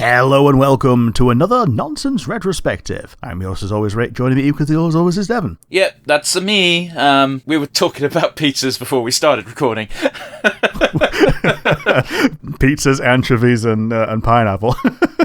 Hello and welcome to another Nonsense Retrospective. I'm yours as always, Rick. Joining me as always is Devon. Yep, that's me. We were talking about pizzas before we started recording. Pizzas, anchovies, and pineapple.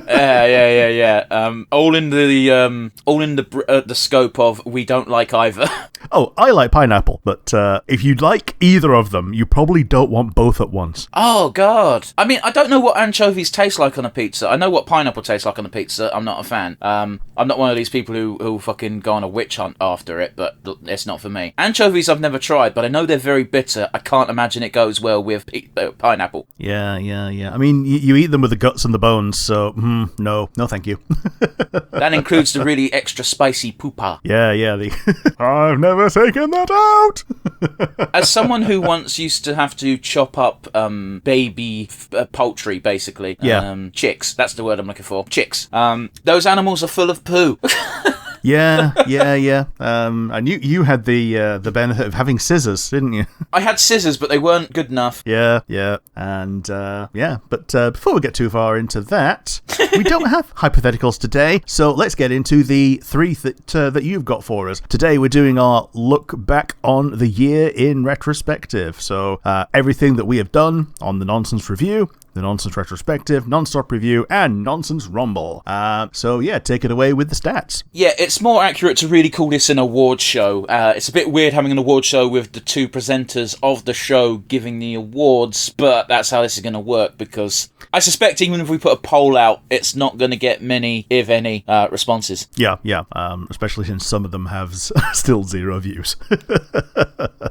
Yeah. All in the scope of we don't like either. Oh, I like pineapple, but if you like either of them, you probably don't want both at once. Oh, God. I mean, I don't know what anchovies taste like on a pizza. I know what pineapple tastes like on a pizza. I'm not a fan. I'm not one of these people who fucking go on a witch hunt after it, but it's not for me. Anchovies I've never tried, but I know they're very bitter. I can't imagine it goes well with pineapple. Yeah. I mean, you eat them with the guts and the bones, so no thank you. That includes the really extra spicy poopa. Yeah, I've never taken that out! As someone who once used to have to chop up baby poultry, basically. Chicks, that's the word I'm looking for. Chicks. Those animals are full of poo. Yeah. And you had the benefit of having scissors, didn't you? I had scissors, but they weren't good enough. Yeah. And, but before we get too far into that, we don't have hypotheticals today, so let's get into the three that you've got for us. Today we're doing our look back on the year in retrospective. So everything that we have done on the Nonsense Review, the Nonsense Retrospective, Non-Stop Review, and Nonsense Rumble. So take it away with the stats. Yeah, it's more accurate to really call this an award show. It's a bit weird having an award show with the two presenters of the show giving the awards, but that's how this is going to work, because I suspect even if we put a poll out, it's not going to get many, if any, responses. Yeah. Especially since some of them have still 0 views.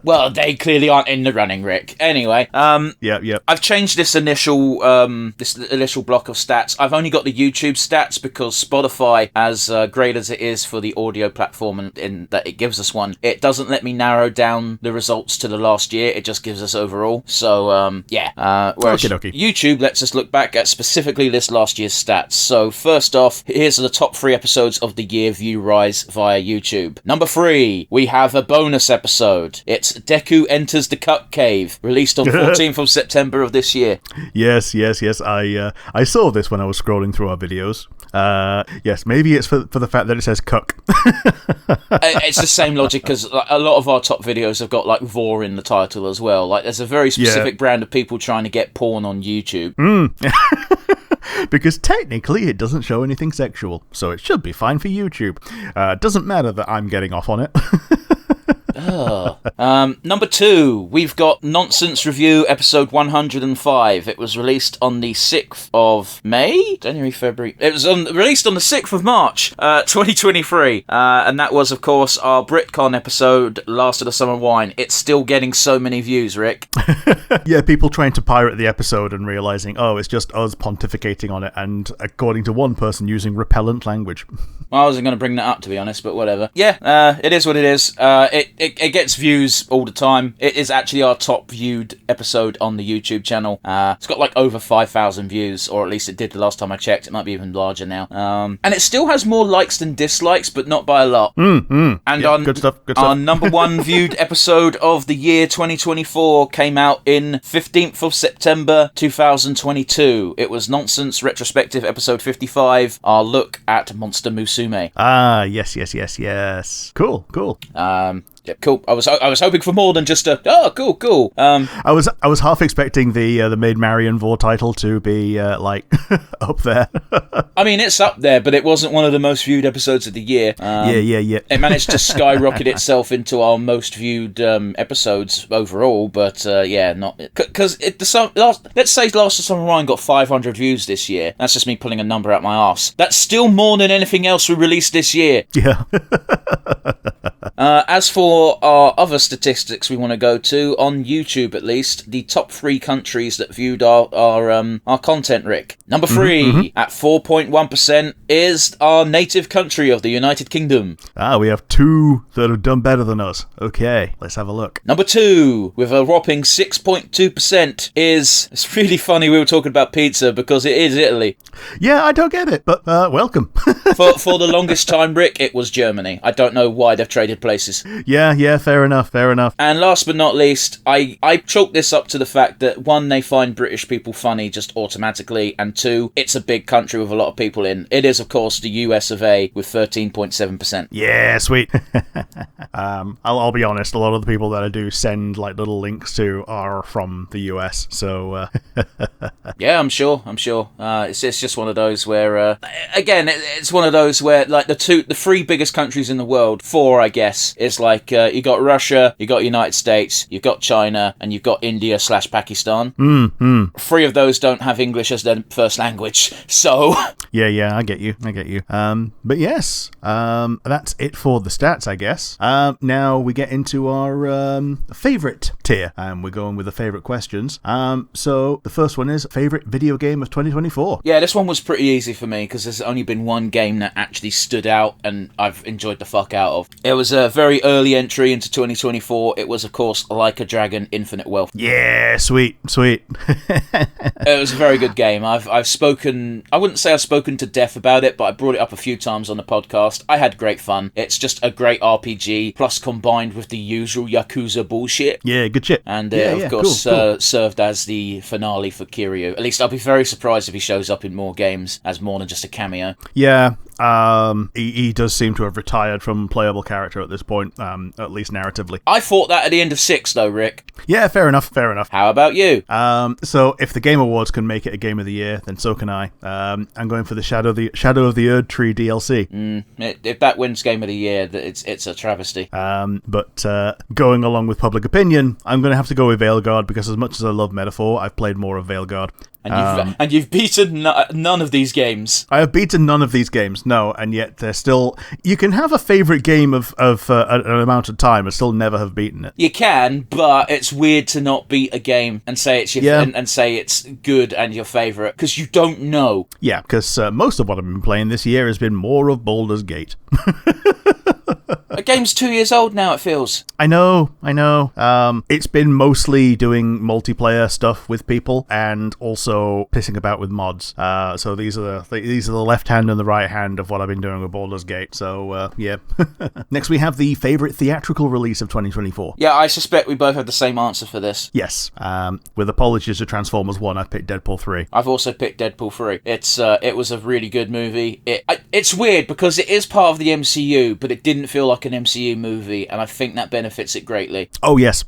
Well, they clearly aren't in the running, Rick. Anyway, yeah. I've changed this initial block of stats. I've only got the YouTube stats because Spotify, as great as it is for the audio platform and in that it gives us one, it doesn't let me narrow down the results to the last year. It just gives us overall. So, whereas okay. YouTube lets us look back at specifically this last year's stats. So, first off, here's the top 3 episodes of the year view rise via YouTube. Number 3, we have a bonus episode. It's Deku Enters the Cup Cave, released on 14th of September of this year. Yes. I saw this when I was scrolling through our videos. Yes, maybe it's for the fact that it says cuck. It's the same logic, because a lot of our top videos have got like vor in the title as well. Like, there's a very specific brand of people trying to get porn on YouTube. Because technically it doesn't show anything sexual, so it should be fine for YouTube. Doesn't matter that I'm getting off on it. Number 2, we've got Nonsense Review episode 105. It was released on the 6th of May? January, February. It was released on the 6th of March, 2023. And that was, of course, our BritCon episode, Last of the Summer Wine. It's still getting so many views, Rick. Yeah, people trying to pirate the episode and realising, it's just us pontificating on it, and according to one person, using repellent language. Well, I wasn't going to bring that up, to be honest, but whatever. Yeah, it is what it is. It gets views all the time. It is actually our top viewed episode on the YouTube channel. It's got like over 5,000 views, or at least it did the last time I checked. It might be even larger now. And it still has more likes than dislikes, but not by a lot. And good stuff. Our number 1 viewed episode of the year 2024 came out in 15th of September 2022. It was Nonsense Retrospective episode 55, our look at Monster Musume. Yes. Cool. Yeah, cool. I was hoping for more than just a cool. I was half expecting the Maid Marian Vor title to be like up there. I mean, it's up there, but it wasn't one of the most viewed episodes of the year. Yeah. It managed to skyrocket itself into our most viewed episodes overall, but not because let's say Last of Summer Wine got 500 views this year. That's just me pulling a number out my arse. That's still more than anything else we released this year. Yeah. As for our other statistics we want to go to, on YouTube at least, the top 3 countries that viewed our content, Rick. Number 3, at 4.1%, is our native country of the United Kingdom. We have 2 that have done better than us. Okay, let's have a look. Number 2, with a whopping 6.2%, it's really funny we were talking about pizza, because it is Italy. Yeah, I don't get it, but welcome. For the longest time, Rick, it was Germany. I don't know why they've traded places. Yeah, Yeah, fair enough. And last but not least, I chalk this up to the fact that, one, they find British people funny just automatically, and two, it's a big country with a lot of people in. It is, of course, the US of A with 13.7%. Yeah, sweet. I'll be honest, a lot of the people that I do send like little links to are from the US, so... Yeah, I'm sure. It's just one of those where, again, it's one of those where, like, the three biggest countries in the world, four, I guess, is like, you got Russia, you got United States, you've got China, and you've got India/Pakistan. Three of those don't have English as their first language, so... Yeah, I get you. But yes, that's it for the stats, I guess. Now we get into our favourite tier, and we're going with the favourite questions. So the first one is favourite video game of 2024. Yeah, this one was pretty easy for me, because there's only been one game that actually stood out, and I've enjoyed the fuck out of. It was a very early entry into 2024. It was, of course, Like a Dragon: Infinite Wealth. Yeah, sweet. It was a very good game. I've spoken... I wouldn't say I've spoken to death about it, but I brought it up a few times on the podcast. I had great fun. It's just a great RPG, plus combined with the usual Yakuza bullshit. Yeah, good shit. And of course, cool. Served as the finale for Kiryu. At least I'll be very surprised if he shows up in more games as more than just a cameo. Yeah, he does seem to have retired from playable character at this point, at least narratively. I thought that at the end of 6, though, Rick. Yeah, fair enough. How about you? So if the Game Awards can make it a Game of the Year, then so can I. I'm going for the Shadow of the Erd Tree DLC. If that wins Game of the Year, it's a travesty. But going along with public opinion, I'm going to have to go with Veilguard, because as much as I love Metaphor, I've played more of Veilguard. And you've beaten none of these games. I have beaten none of these games, no, and yet they're still... You can have a favourite game of an amount of time and still never have beaten it. You can, but it's weird to not beat a game and say it's and say it's good and your favourite, because you don't know. Yeah, because most of what I've been playing this year has been more of Baldur's Gate. A game's 2 years old now, it feels. I know. It's been mostly doing multiplayer stuff with people and also pissing about with mods. So these are the left hand and the right hand of what I've been doing with Baldur's Gate. So yeah. Next we have the favourite theatrical release of 2024. Yeah, I suspect we both have the same answer for this. Yes. With apologies to Transformers 1, I've picked Deadpool 3. I've also picked Deadpool 3. It was a really good movie. It's weird because it is part of the MCU, but it didn't feel like an MCU movie, and I think that benefits it greatly. Oh, yes.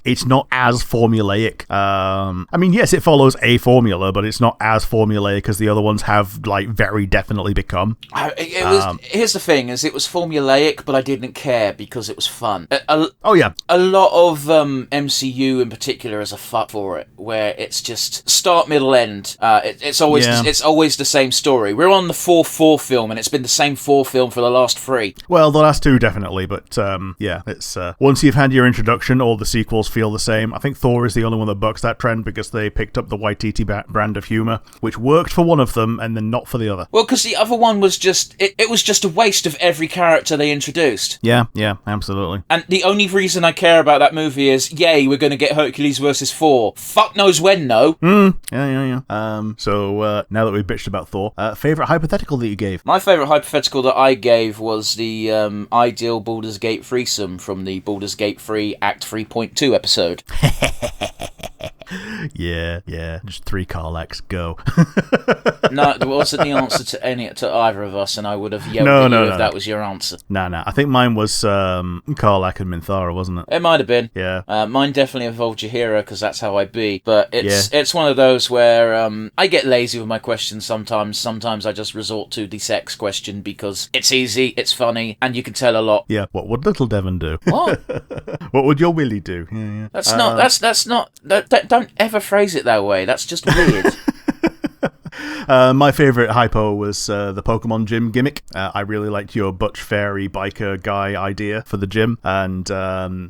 It's not as formulaic. I mean, yes, it follows a formula, but it's not as formulaic as the other ones have, like, very definitely become. Here's the thing, is it was formulaic, but I didn't care because it was fun. Oh, yeah. A lot of MCU in particular is a fuck for it, where it's just start, middle, end. It's always the same story. We're on the fourth film, and it's been the same fourth film for the last 3. Well, the last 2 definitely, but yeah, it's once you've had your introduction, all the sequels feel the same. I think Thor is the only one that bucks that trend because they picked up the Waititi brand of humour, which worked for one of them and then not for the other. Well, because the other one was just it was just a waste of every character they introduced. Yeah, absolutely. And the only reason I care about that movie is, yay, we're going to get Hercules versus Thor. Fuck knows when, though. Yeah. So now that we've bitched about Thor, favourite hypothetical that you gave? My favourite hypothetical that I gave was the ideal Baldur's Gate threesome from the Baldur's Gate 3 Act 3.2 episode. Yeah, just 3 Karlaks, go. No, there wasn't the answer to either of us, and I would have yelled at you if that was your answer. No, I think mine was Karlak and Minthara, wasn't it? It might have been. Yeah. Mine definitely involved Jaheira, because that's how I be. But it's one of those where I get lazy with my questions sometimes. Sometimes I just resort to the sex question because it's easy, it's funny, and you can tell a lot. Yeah, what would little Devon do? What? What would your Willy do? Yeah. That's not... Don't ever phrase it that way. That's just weird. My favourite hypo was the Pokemon gym gimmick. I really liked your butch fairy biker guy idea for the gym, and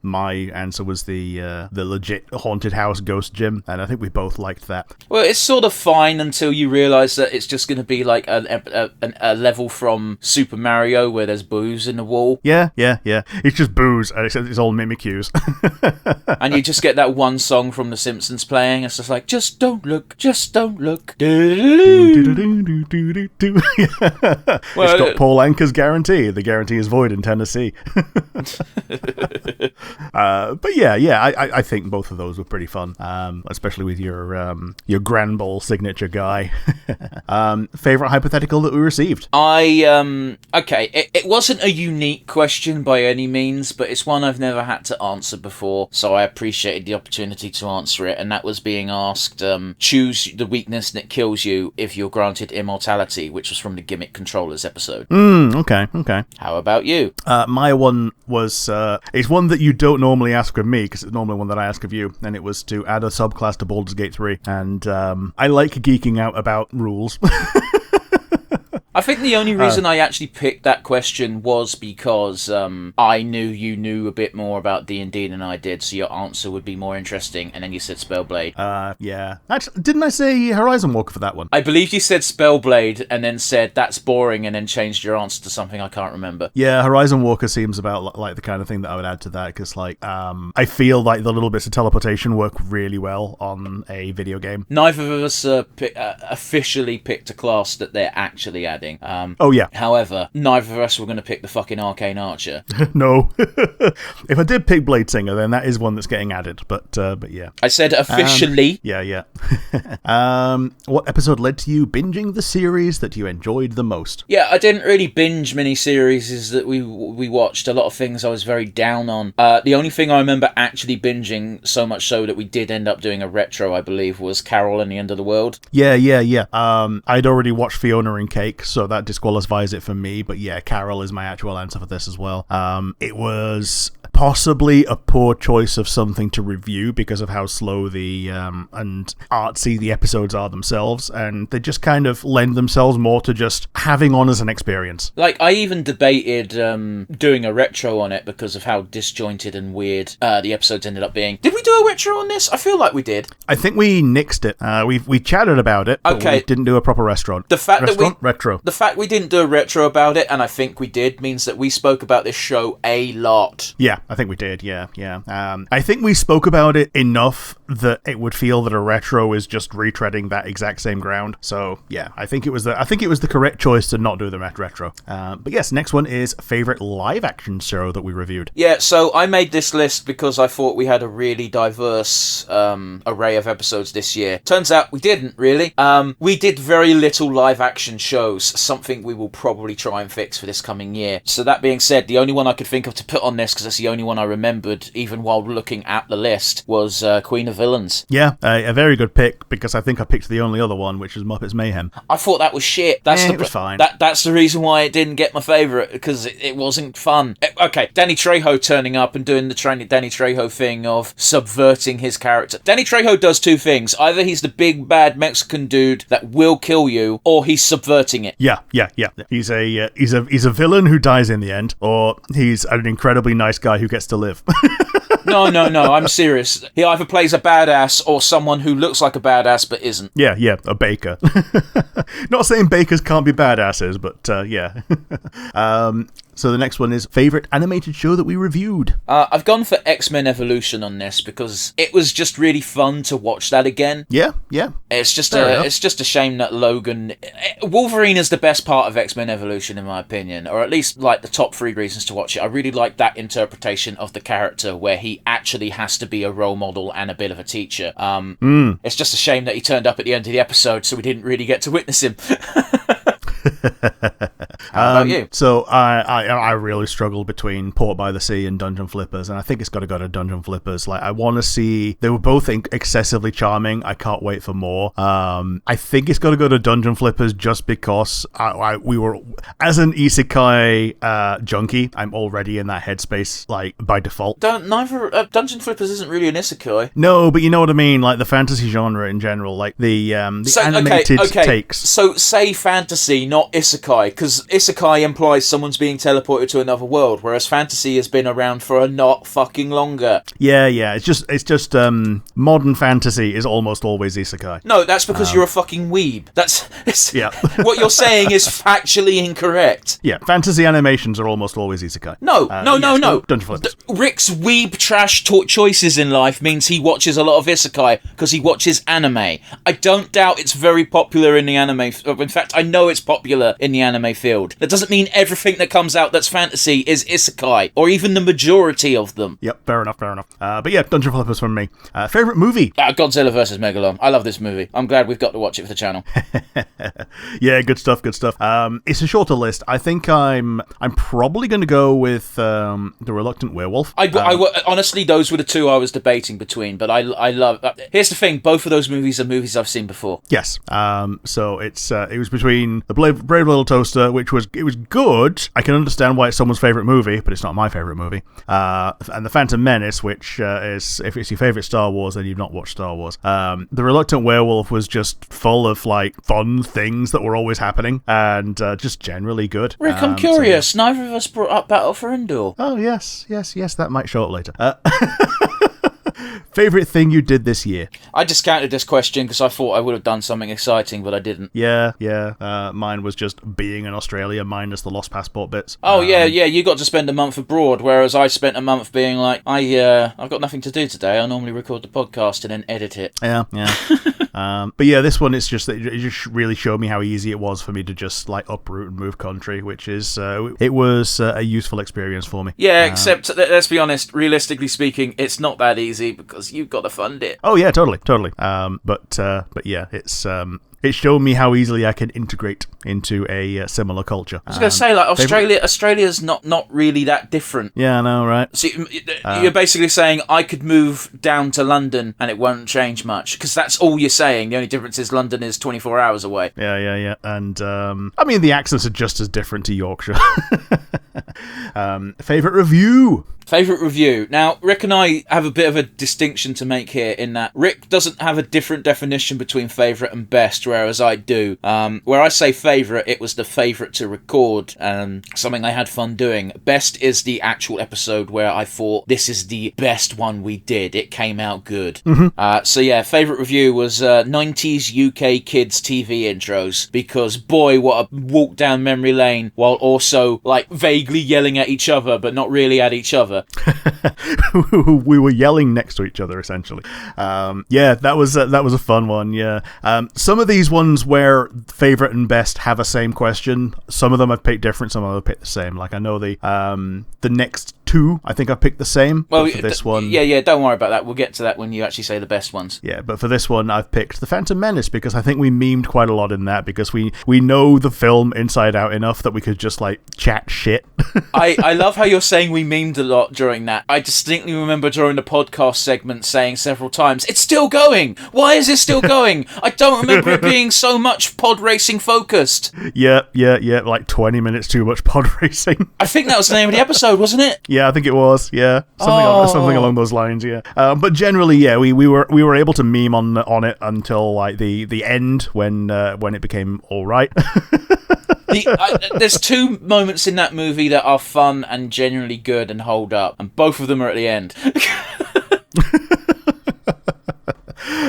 my answer was the legit haunted house ghost gym, and I think we both liked that. Well, it's sort of fine until you realise that it's just going to be like a level from Super Mario where there's booze in the wall. Yeah. It's just booze, except it's all Mimikyus. And you just get that one song from The Simpsons playing. It's just like, just don't look, just don't look. It's got Paul Anka's guarantee. The guarantee is void in Tennessee. But I think both of those were pretty fun, especially with your Grand Bowl signature guy. Favorite hypothetical that we received? It wasn't a unique question by any means, but it's one I've never had to answer before, so I appreciated the opportunity to answer it, and that was being asked, choose the weakness that kills you if you're granted immortality, which was from the Gimmick Controllers episode. Okay. How about you? My one was, it's one that you don't normally ask of me, because it's normally one that I ask of you, and it was to add a subclass to Baldur's Gate 3, and I like geeking out about rules. I think the only reason I actually picked that question was because I knew you knew a bit more about D&D than I did, so your answer would be more interesting, and then you said Spellblade. Yeah. Actually, didn't I say Horizon Walker for that one? I believe you said Spellblade, and then said that's boring, and then changed your answer to something I can't remember. Yeah, Horizon Walker seems about like the kind of thing that I would add to that, because I feel like the little bits of teleportation work really well on a video game. Neither of us officially picked a class that they're actually adding. Oh yeah. However, neither of us were going to pick the fucking Arcane Archer. No. If I did pick Blade Singer, then that is one that's getting added. But yeah. I said officially. Yeah. What episode led to you binging the series that you enjoyed the most? Yeah, I didn't really binge many series that we watched. A lot of things I was very down on. The only thing I remember actually binging, so much so that we did end up doing a retro, I believe, was Carol and the End of the World. Yeah. I'd already watched Fiona and Cake, so that disqualifies it for me. But yeah, Carol is my actual answer for this as well. It was possibly a poor choice of something to review because of how slow and artsy the episodes are themselves, and they just kind of lend themselves more to just having on as an experience. Like, I even debated doing a retro on it because of how disjointed and weird the episodes ended up being. Did we do a retro on this? I feel like we did. I think we nixed it. We chatted about it, but we didn't do a proper restaurant. The fact we didn't do a retro about it, and I think we did, means that we spoke about this show a lot. Yeah, I think we did. Yeah. I think we spoke about it enough that it would feel that a retro is just retreading that exact same ground. So yeah, I think it was the correct choice to not do the retro. But yes, next one is favorite live action show that we reviewed. Yeah, so I made this list because I thought we had a really diverse array of episodes this year. Turns out we didn't really. We did very little live action shows, something we will probably try and fix for this coming year. So that being said, the only one I could think of to put on this, because that's the only one I remembered even while looking at the list, was Queen of Villains. Yeah, a very good pick, because I think I picked the only other one, which is Muppets Mayhem. I thought that was shit. It was fine. That's the reason why it didn't get my favourite, because it wasn't fun. Okay, Danny Trejo turning up and doing the Danny Trejo thing of subverting his character. Danny Trejo does two things. Either he's the big bad Mexican dude that will kill you, or he's subverting it. Yeah. He's a villain who dies in the end, or he's an incredibly nice guy who gets to live. No, I'm serious. He either plays a badass or someone who looks like a badass but isn't. Yeah, a baker. Not saying bakers can't be badasses, but yeah. So the next one is favorite animated show that we reviewed. I've gone for X-Men Evolution on this because it was just really fun to watch that again. Yeah. It's just a shame that Wolverine is the best part of X-Men Evolution in my opinion, or at least like the top 3 reasons to watch it. I really like that interpretation of the character where he actually has to be a role model and a bit of a teacher. It's just a shame that he turned up at the end of the episode, so we didn't really get to witness him. How about you? So I really struggled between Port by the Sea and Dungeon Flippers, and I think it's got to go to Dungeon Flippers. Like, I want to see. They were both excessively charming. I can't wait for more. I think it's got to go to Dungeon Flippers just because we were, as an isekai junkie, I'm already in that headspace, like, by default. Dungeon Flippers isn't really an isekai. No, but you know what I mean. Like the fantasy genre in general, like the animated takes. So say fantasy, not isekai, because isekai implies someone's being teleported to another world, whereas fantasy has been around for a lot fucking longer. Yeah. It's just modern fantasy is almost always isekai. No, that's because you're a fucking weeb. Yeah. What you're saying is factually incorrect. Yeah, fantasy animations are almost always isekai. No. Dungeon Flippers. Rick's weeb trash choices in life means he watches a lot of isekai because he watches anime. I don't doubt it's very popular in the anime. In fact, I know it's popular in the anime field. That doesn't mean everything that comes out that's fantasy is isekai, or even the majority of them. Yep, fair enough. But yeah, Dungeon Flippers from me. Favorite movie? Godzilla vs. Megalon. I love this movie. I'm glad we've got to watch it for the channel. Yeah, good stuff. It's a shorter list. I think I'm probably going to go with The Reluctant Werewolf. Honestly, those were the two I was debating between, but I love... here's the thing, both of those movies are movies I've seen before. Yes. So it was between The Brave Little Toaster, which was good. I can understand why it's someone's favourite movie, but it's not my favourite movie. And The Phantom Menace, which is, if it's your favourite Star Wars, then you've not watched Star Wars. The Reluctant Werewolf was just full of like fun things that were always happening, and just generally good. Rick, I'm curious. So, yeah. Neither of us brought up Battle for Endor. Oh yes, that might show up later. Favourite thing you did this year? I discounted this question because I thought I would have done something exciting, but I didn't. Yeah. Mine was just being in Australia, minus the lost passport bits. Oh, yeah, you got to spend a month abroad, whereas I spent a month being like, I've got nothing to do today. I normally record the podcast and then edit it. Yeah. But yeah, this one, it just really showed me how easy it was for me to just like uproot and move country, which is, it was a useful experience for me. Yeah, except, let's be honest, realistically speaking, it's not that easy because you've got to fund it. Oh yeah, totally. But yeah, it showed me how easily I can integrate into a similar culture. I was going to say, like, Australia's not really that different. Yeah, I know, right? So you're basically saying I could move down to London and it won't change much, because that's all you're saying. The only difference is London is 24 hours away. Yeah. And, I mean, the accents are just as different to Yorkshire. Favourite review? Favourite review. Now, Rick and I have a bit of a distinction to make here in that Rick doesn't have a different definition between favourite and best, whereas I do. Where I say favourite, it was the favourite to record, something I had fun doing. Best is the actual episode where I thought, this is the best one we did. It came out good. Mm-hmm. So yeah, favourite review was 90s UK kids TV intros, because boy, what a walk down memory lane, while also like vaguely yelling at each other, but not really at each other. We were yelling next to each other, essentially. Yeah, that was a fun one. Yeah, some of these ones where favorite and best have a same question. Some of them I've picked different. Some of them I've picked the same. Like I know the next two, I think I picked the same. Well, for this one, yeah, don't worry about that. We'll get to that when you actually say the best ones. Yeah, but for this one, I've picked The Phantom Menace because I think we memed quite a lot in that, because we know the film inside out enough that we could just like chat shit. I love how you're saying we memed a lot during that. I distinctly remember during the podcast segment saying several times, "It's still going. Why is it still going? I don't remember it being so much pod racing focused." Yeah. Like 20 minutes too much pod racing. I think that was the name of the episode, wasn't it? Yeah, I think it was. Yeah, something along those lines. Yeah, but generally, yeah, we were able to meme on it until like the end when it became all right. There's two moments in that movie that are fun and genuinely good and hold up, and both of them are at the end.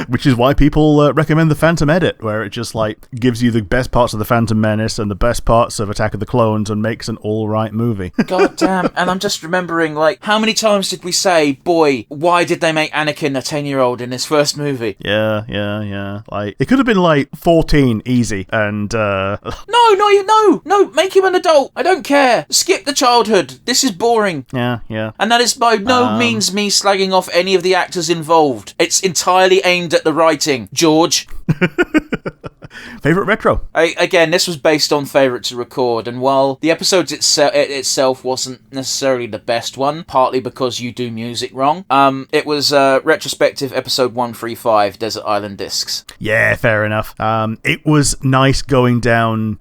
Which is why people recommend the Phantom Edit, where it just like gives you the best parts of the Phantom Menace and the best parts of Attack of the Clones and makes an all-right movie. God damn! And I'm just remembering, like, how many times did we say, "Boy, why did they make Anakin a 10-year-old in his first movie?" Yeah. Like it could have been like 14, easy, and No, make him an adult. I don't care. Skip the childhood. This is boring. Yeah. And that is by no means me slagging off any of the actors involved. It's entirely aimed at the writing. George. Favorite retro? Again, this was based on favourite to record, and while the episode itself wasn't necessarily the best one, partly because you do music wrong, it was Retrospective episode 135, Desert Island Discs. Yeah, fair enough. It was nice going down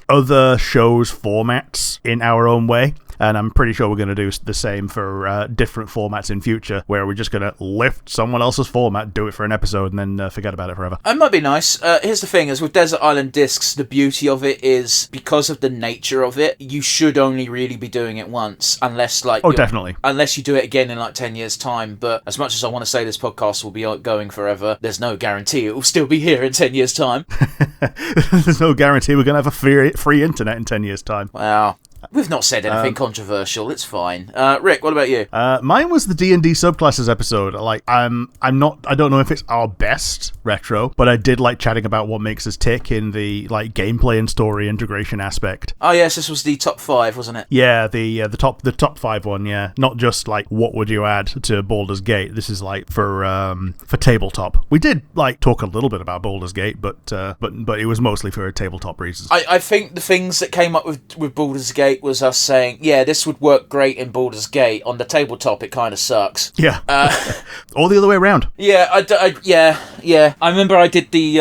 other shows' formats in our own way. And I'm pretty sure we're going to do the same for different formats in future, where we're just going to lift someone else's format, do it for an episode, and then forget about it forever. It might be nice. Here's the thing, is with Desert Island Discs, the beauty of it is, because of the nature of it, you should only really be doing it once, unless, like... Oh, definitely. Unless you do it again in, like, 10 years' time. But as much as I want to say this podcast will be going forever, there's no guarantee it will still be here in 10 years' time. There's no guarantee we're going to have a free internet in 10 years' time. Wow. We've not said anything controversial. It's fine. Rick, what about you? Mine was the D&D subclasses episode. Like, I don't know if it's our best retro, but I did like chatting about what makes us tick in the like gameplay and story integration aspect. Oh yes, this was the top 5, wasn't it? Yeah, the top 5 one. Yeah, not just like what would you add to Baldur's Gate. This is like for tabletop. We did like talk a little bit about Baldur's Gate, but it was mostly for tabletop reasons. I think the things that came up with Baldur's Gate was us saying, yeah, this would work great in Baldur's Gate. On the tabletop, it kind of sucks. Yeah. Or the other way around. Yeah, I remember I did the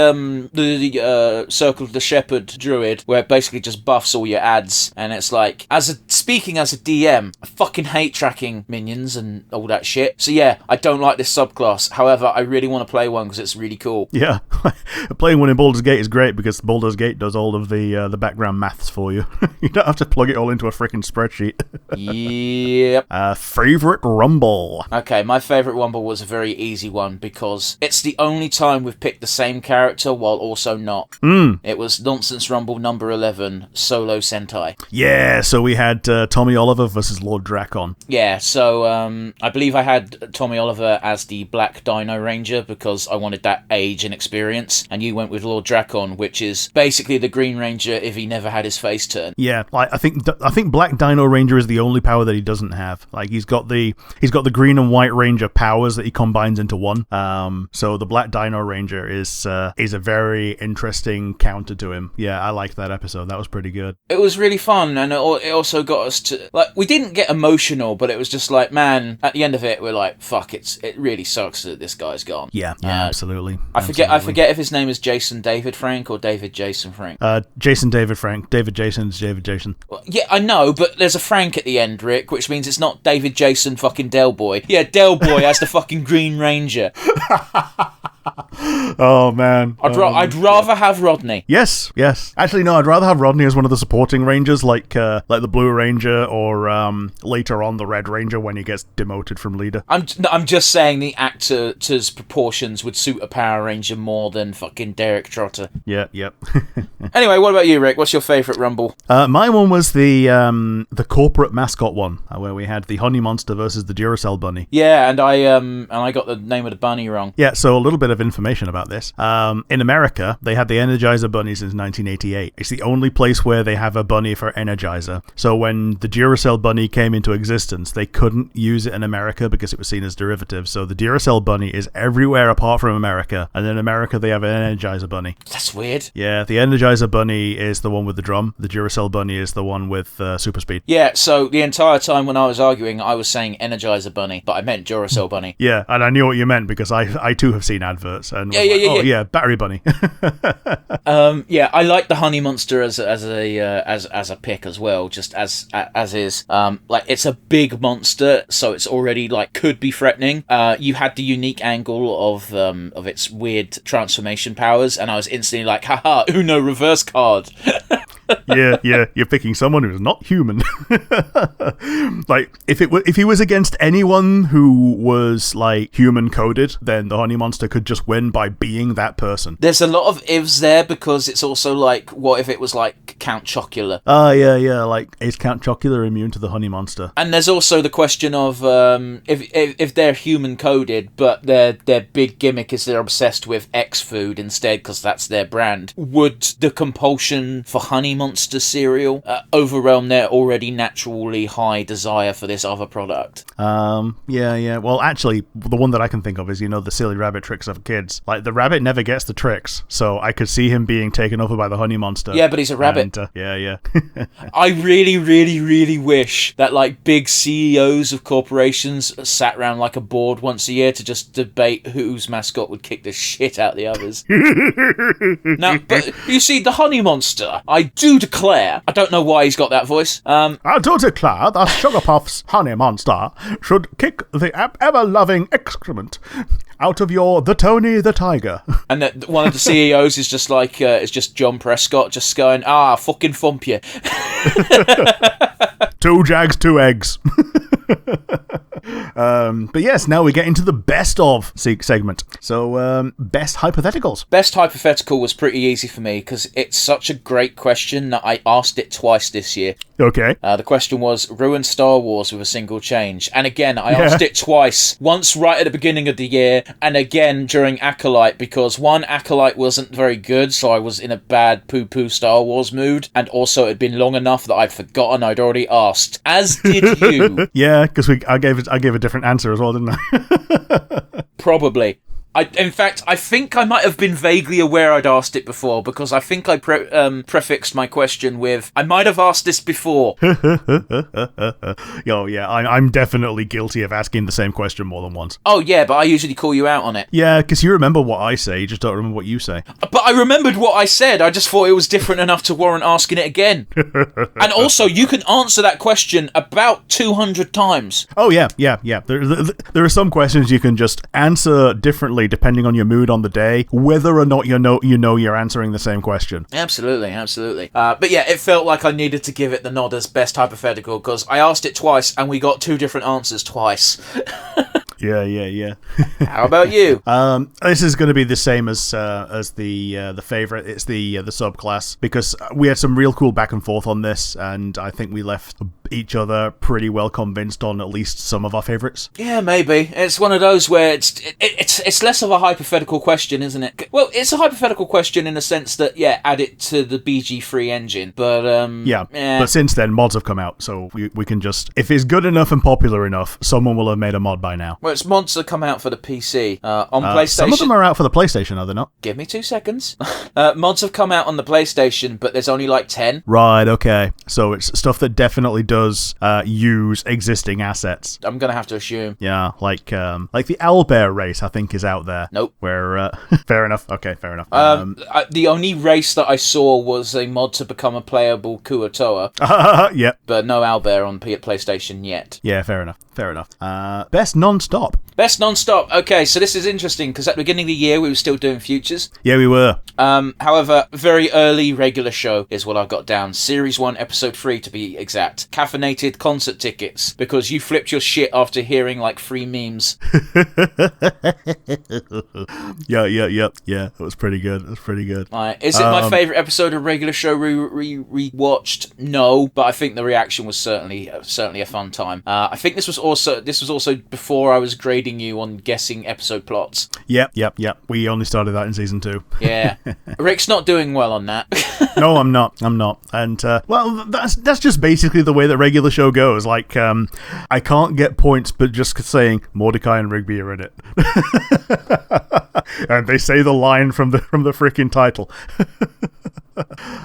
Circle of the Shepherd Druid, where it basically just buffs all your ads, and it's like, speaking as a DM, I fucking hate tracking minions and all that shit. So yeah, I don't like this subclass. However, I really want to play one because it's really cool. Yeah. Playing one in Baldur's Gate is great because Baldur's Gate does all of the background maths for you. You don't have to plug it all into a freaking spreadsheet. Yep. Favorite Rumble. Okay, my favorite Rumble was a very easy one because it's the only time we've picked the same character while also not. It was Nonsense Rumble number 11, Solo Sentai. Yeah, so we had Tommy Oliver versus Lord Drakon. Yeah, so I believe I had Tommy Oliver as the Black Dino Ranger because I wanted that age and experience, and you went with Lord Drakon, which is basically the Green Ranger if he never had his face turned. Yeah, I think Black Dino Ranger is the only power that he doesn't have. Like he's got the Green and White Ranger powers that he combines into one. So the Black Dino Ranger is a very interesting counter to him. Yeah, I liked that episode. That was pretty good. It was really fun, and it also got us to, like, we didn't get emotional, but it was just like, man, at the end of it, we're like, fuck, it really sucks that this guy's gone. Yeah, absolutely. I forget if his name is Jason David Frank or David Jason Frank. Jason David Frank. David Jason is David Jason. Well, yeah, I know, but there's a Frank at the end, Rick, which means it's not David Jason fucking Del Boy. Yeah, Del Boy as the fucking Green Ranger. Oh man, I'd rather have Rodney. Yes. Actually, no, I'd rather have Rodney as one of the supporting rangers, like the Blue Ranger, or later on the Red Ranger when he gets demoted from leader. I'm just saying the actor's proportions would suit a Power Ranger more than fucking Derek Trotter. Yeah, yep. Anyway, what about you, Rick? What's your favourite Rumble? My one was the corporate mascot one, where we had the Honey Monster versus the Duracell Bunny. Yeah, and I got the name of the bunny wrong. Yeah, so a little bit of information about this. In America, they had the Energizer Bunny since 1988. It's the only place where they have a bunny for Energizer. So when the Duracell Bunny came into existence, they couldn't use it in America because it was seen as derivative. So the Duracell Bunny is everywhere apart from America. And in America, they have an Energizer Bunny. That's weird. Yeah, the Energizer Bunny is the one with the drum. The Duracell Bunny is the one with super speed. Yeah, so the entire time when I was arguing, I was saying Energizer Bunny, but I meant Duracell Bunny. Yeah, and I knew what you meant because I too have seen adverts. And yeah, Battery Bunny. Yeah, I like the Honey Monster as a pick as well, just as is. Like, it's a big monster, so it's already like could be threatening. You had the unique angle of its weird transformation powers, and I was instantly like, haha, Uno reverse card. yeah, you're picking someone who's not human. Like, if he was against anyone who was like human coded, then the Honey Monster could just win by being that person. There's a lot of ifs there because it's also like, what if it was like Count Chocula? Yeah, like, is Count Chocula immune to the Honey Monster? And there's also the question of if they're human coded, but their big gimmick is they're obsessed with X food instead because that's their brand. Would the compulsion for Honey Monster cereal overwhelm their already preternaturally high desire for this other product. Yeah. Well, actually, the one that I can think of is, the silly rabbit tricks of kids. Like, the rabbit never gets the tricks, so I could see him being taken over by the honey monster. Yeah, but he's a rabbit. And, yeah. I really, really, really wish that, like, big CEOs of corporations sat around like a board once a year to just debate whose mascot would kick the shit out of the others. Now, but you see, the honey monster, I do declare, I don't know why he's got that voice. I do declare the Sugar Puffs honey monster should kick the ever-loving excrement out of the Tony the Tiger. And that one of the CEOs is just like, it's just John Prescott just going, fucking thump you. 2 Jags, 2 eggs. But yes, now we get into the best of segment. So, best hypotheticals. Best hypothetical was pretty easy for me because it's such a great question that I asked it twice this year. Okay. The question was, ruin Star Wars with a single change. And again, I asked it twice. Once right at the beginning of the year, and again during Acolyte, because one, Acolyte wasn't very good, so I was in a bad poo-poo Star Wars mood, and also it had been long enough that I'd forgotten I'd already asked. As did you. Yeah, because I gave a different answer as well, didn't I? Probably. In fact, I think I might have been vaguely aware I'd asked it before, because I think I prefixed my question with, I might have asked this before. Oh, yeah, I'm definitely guilty of asking the same question more than once. Oh, yeah, but I usually call you out on it. Yeah, because you remember what I say, you just don't remember what you say. But I remembered what I said, I just thought it was different enough to warrant asking it again. And also, you can answer that question about 200 times. Oh, yeah. There are some questions you can just answer differently depending on your mood on the day, whether or not you know you're answering the same question. Absolutely. But yeah, it felt like I needed to give it the nod as best hypothetical because I asked it twice and we got 2 different answers twice. Yeah. How about you? This is going to be the same as the favorite. It's the subclass, because we had some real cool back and forth on this, and I think we left each other pretty well convinced on at least some of our favorites. Yeah, maybe. It's one of those where it's less of a hypothetical question, isn't it? Well, it's a hypothetical question in the sense that, add it to the BG3 engine, but But since then, mods have come out, so we can just, if it's good enough and popular enough, someone will have made a mod by now. Well, it's mods that come out for the PC. On PlayStation... Some of them are out for the PlayStation, are they not? Give me 2 seconds. Mods have come out on the PlayStation, but there's only like 10. Right, okay. So it's stuff that definitely does use existing assets. I'm gonna have to assume. Yeah, like the owlbear race, I think, is out there. Nope. Where, fair enough. Okay, fair enough. The only race that I saw was a mod to become a playable Kuatoa. Yep. But no owlbear on PlayStation yet. Yeah, fair enough. Best non-stop. Best non-stop. Okay, so this is interesting because at the beginning of the year we were still doing futures. Yeah, we were. However, very early regular show is what I've got down. Series 1, Episode 3 to be exact. Caffeinated concert tickets, because you flipped your shit after hearing like 3 memes. Yeah. It was pretty good. Is it my favourite episode of regular show we watched? No, but I think the reaction was certainly a fun time. I think this was also before I was grading you on guessing episode plots. Yep. We only started that in season 2. Yeah. Rick's not doing well on that. No, I'm not. And, well, that's just basically the way that regular show goes. Like, I can't get points, but just saying Mordecai and Rigby are in it. And they say the line from the freaking title.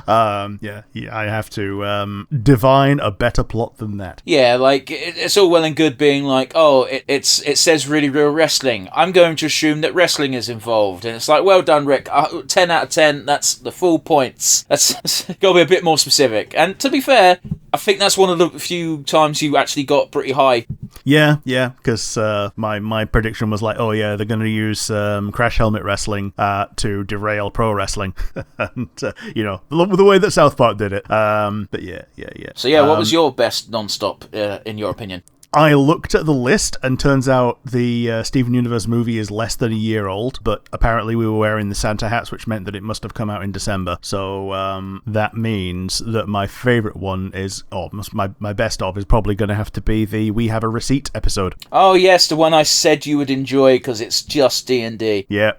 I have to divine a better plot than that. Yeah, like, it's all well and good being like, oh, it says really real wrestling. I'm going to assume that wrestling is involved. And it's like, well done, Rick. 10 out of 10, that's the full points. That's got to be a bit more specific. And to be fair, I think that's one of the few times you actually got pretty high. Yeah, because my prediction was like, oh yeah, they're going to use Crash Helmet Wrestling to derail pro wrestling. And, the way that South Park did it. But yeah. So yeah, what was your best non-stop, in your opinion? I looked at the list, and turns out the Steven Universe movie is less than a year old, but apparently we were wearing the Santa hats, which meant that it must have come out in December. So that means that my favorite one is, my best of is probably going to have to be the We Have a Receipt episode. Oh yes, the one I said you would enjoy because it's just D&D. Yeah.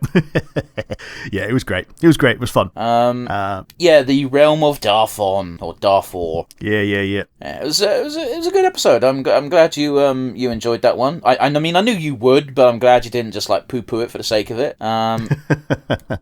Yeah, it was great. It was great. It was fun. Yeah, the Realm of Darfon, or Darfor. Yeah. It was a good episode. I'm glad you enjoyed that one. I mean, I knew you would, but I'm glad you didn't just like poo-poo it for the sake of it.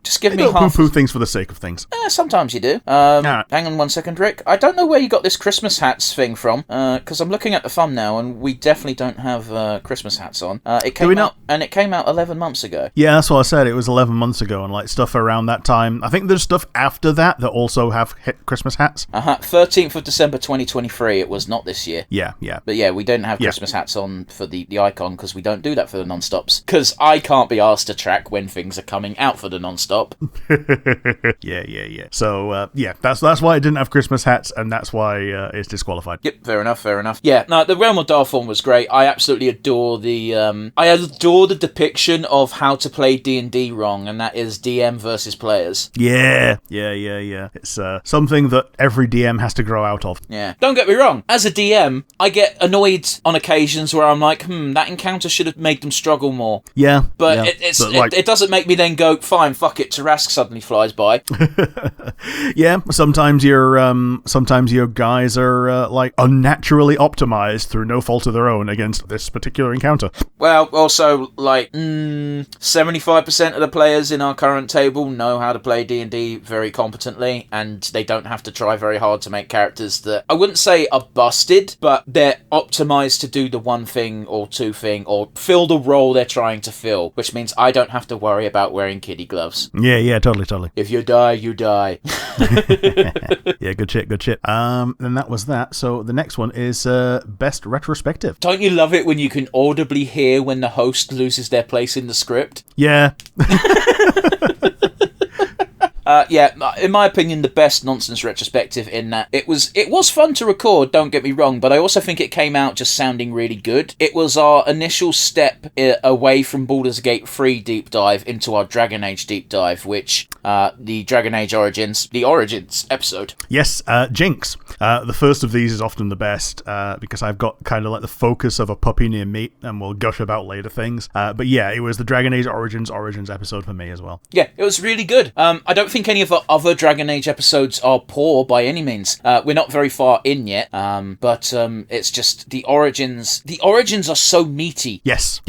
Just give me half. Poo-poo things for the sake of things. Sometimes you do. Hang on 1 second, Rick. I don't know where you got this Christmas hats thing from, because I'm looking at the thumbnail and we definitely don't have Christmas hats on. It came out 11 months ago. Yeah, that's what I said. It was 11 months ago, and like stuff around that time. I think there's stuff after that also have Christmas hats. 13th of December 2023. It was not this year. Yeah. But yeah, we don't have Christmas hats on for the icon because we don't do that for the non-stops. Because I can't be asked to track when things are coming out for the non-stop. Yeah. So that's why it didn't have Christmas hats, and that's why it's disqualified. Yep, fair enough. Yeah, no, the Realm of Darfon was great. I absolutely adore the depiction of how to play D&D wrong, and that is DM versus players. Yeah. It's something that every DM has to grow out of. Yeah. Don't get me wrong. As a DM, I get annoyed on occasions where I'm like, that encounter should have made them struggle more. Yeah. But it doesn't make me then go, fine, fuck it, Tarask suddenly flies by. Yeah, sometimes your guys are like unnaturally optimized through no fault of their own against this particular encounter. Well, also, like, 75% of the players in our current table know how to play D&D very competently, and they don't have to try very hard to make characters that, I wouldn't say are busted, but they're optimized to do the one thing or two thing, or fill the role they're trying to fill, which means I don't have to worry about wearing kiddie gloves. Yeah, totally. If you die, you die. Yeah, good shit. Then that was that. So the next one is best retrospective. Don't you love it when you can audibly hear when the host loses their place in the script? Yeah. In my opinion, the best nonsense retrospective in that it was fun to record, don't get me wrong, but I also think it came out just sounding really good. It was our initial step away from Baldur's Gate 3 deep dive into our Dragon Age deep dive, which the Dragon Age Origins episode. Yes, Jinx. The first of these is often the best because I've got kind of like the focus of a puppy near me, and we'll gush about later things. But yeah, it was the Dragon Age Origins episode for me as well. Yeah, it was really good. I don't think any of our other Dragon Age episodes are poor by any means. We're not very far in yet, but it's just the Origins. The Origins are so meaty. Yes.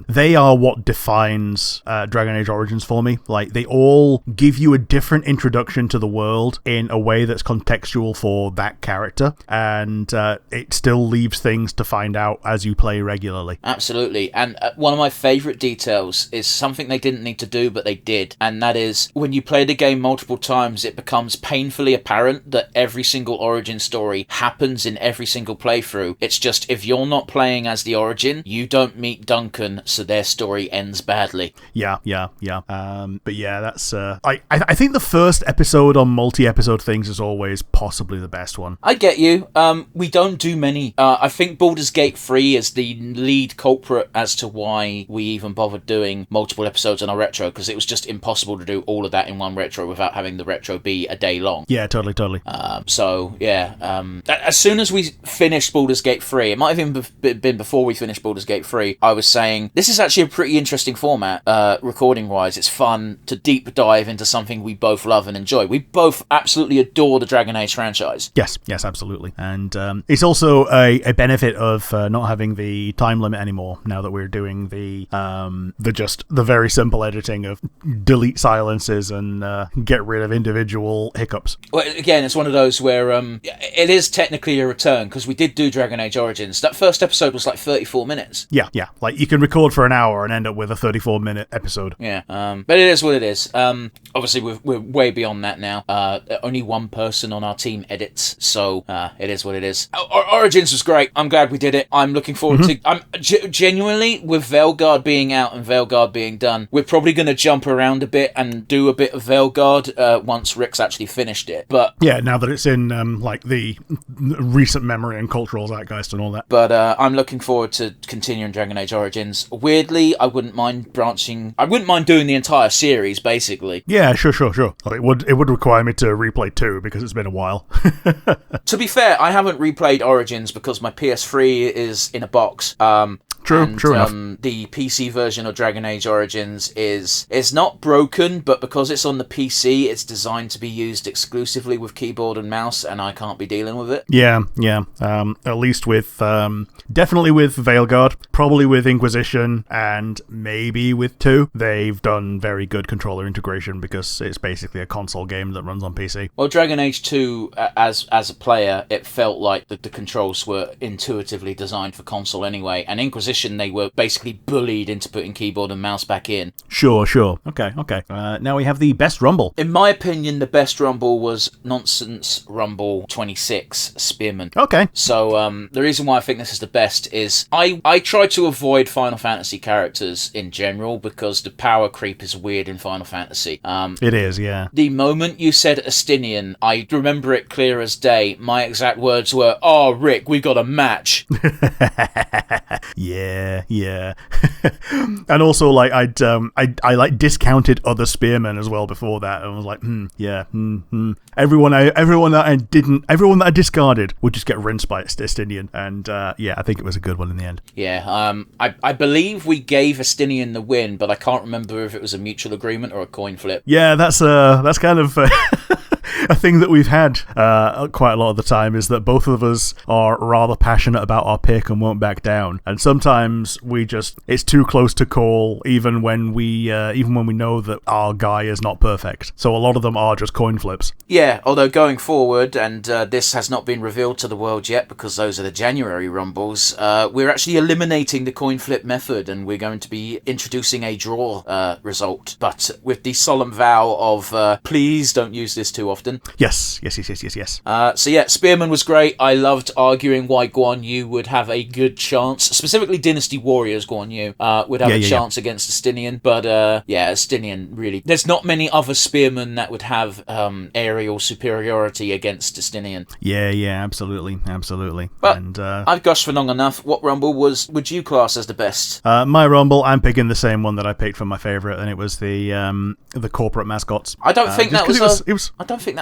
They are what defines Dragon Age Origins for me. Like, they all give you a different introduction to the world in a way that's contextual for that character, and it still leaves things to find out as you play regularly. Absolutely. And one of my favourite details is something they didn't need to do, but they did, and that is when you play the game multiple times, it becomes painfully apparent that every single origin story happens in every single playthrough. It's just, if you're not playing as the Origin, you don't meet Duncan, so their story ends badly. Yeah. But yeah, that's I think the first episode on multi-episode things is always possibly the best one. I get you. We don't do many. I think Baldur's Gate 3 is the lead culprit as to why we even bothered doing multiple episodes on our retro, because it was just impossible to do all of that in one retro without having the retro be a day long. Yeah, totally. As soon as we finished Baldur's Gate 3, it might have even been before we finished Baldur's Gate 3, I was saying, this is actually a pretty interesting format, recording-wise. It's fun to deep dive into something we both love and enjoy. We both absolutely adore the Dragon Age franchise. Yes, absolutely. And it's also a benefit of not having the time limit anymore, now that we're doing the very simple editing of delete silences and get rid of individual hiccups. Well, again, it's one of those where it is technically a return, because we did do Dragon Age Origins. That first episode was like 34 minutes. Yeah. Like, you can record for an hour and end up with a 34-minute episode. Yeah, but it is what it is. obviously we're way beyond that now. Only one person on our team edits, so it is what it is. Origins was great. I'm glad we did it. I'm looking forward to... I'm genuinely, with Veilguard being out and Veilguard being done, we're probably going to jump around a bit and do a bit of Veilguard once Rick's actually finished it. But yeah, now that it's in like the recent memory and cultural zeitgeist and all that. But I'm looking forward to continuing Dragon Age Origins. Weirdly, I wouldn't mind branching... I wouldn't mind doing the entire series, basically. Yeah, sure. Well, it would require me to replay 2 because it's been a while. To be fair, I haven't replayed Origins because my PS3 is in a box. True enough. The PC version of Dragon Age Origins is not broken, but because it's on the PC, it's designed to be used exclusively with keyboard and mouse, and I can't be dealing with it. Yeah. At least with definitely with Veilguard, probably with Inquisition, and maybe with 2. They've done very good controller integration because it's basically a console game that runs on PC. Well, Dragon Age 2, as a player, it felt like the controls were intuitively designed for console anyway, and Inquisition, they were basically bullied into putting keyboard and mouse back in. Sure. Okay. Now we have the best Rumble. In my opinion, the best Rumble was Nonsense Rumble 26 Spearman. Okay. So the reason why I think this is the best is I try to avoid Final Fantasy characters in general because the power creep is weird in Final Fantasy. It is, yeah. The moment you said Estinian, I remember it clear as day. My exact words were, "Oh, Rick, we got a match." Yeah. And also, like, I like discounted other spearmen as well before that, and was like, everyone that I discarded would just get rinsed by Estinian, and I think it was a good one in the end. Yeah, I believe we gave Estinian the win, but I can't remember if it was a mutual agreement or a coin flip. Yeah, that's kind of a thing that we've had quite a lot of the time, is that both of us are rather passionate about our pick and won't back down, and sometimes it's too close to call even when we know that our guy is not perfect. So a lot of them are just coin flips. Yeah, although going forward, and this has not been revealed to the world yet because those are the January Rumbles, we're actually eliminating the coin flip method, and we're going to be introducing a draw result, but with the solemn vow of please don't use this too often. Yes. So yeah, Spearman was great. I loved arguing why Guan Yu would have a good chance, specifically Dynasty Warriors Guan Yu would have a chance against Estinian, but Estinian really... There's not many other Spearmen that would have aerial superiority against Estinian. Yeah, absolutely. But and I've gushed for long enough. What Rumble would you class as the best? My Rumble, I'm picking the same one that I picked for my favourite, and it was the corporate mascots. I don't think that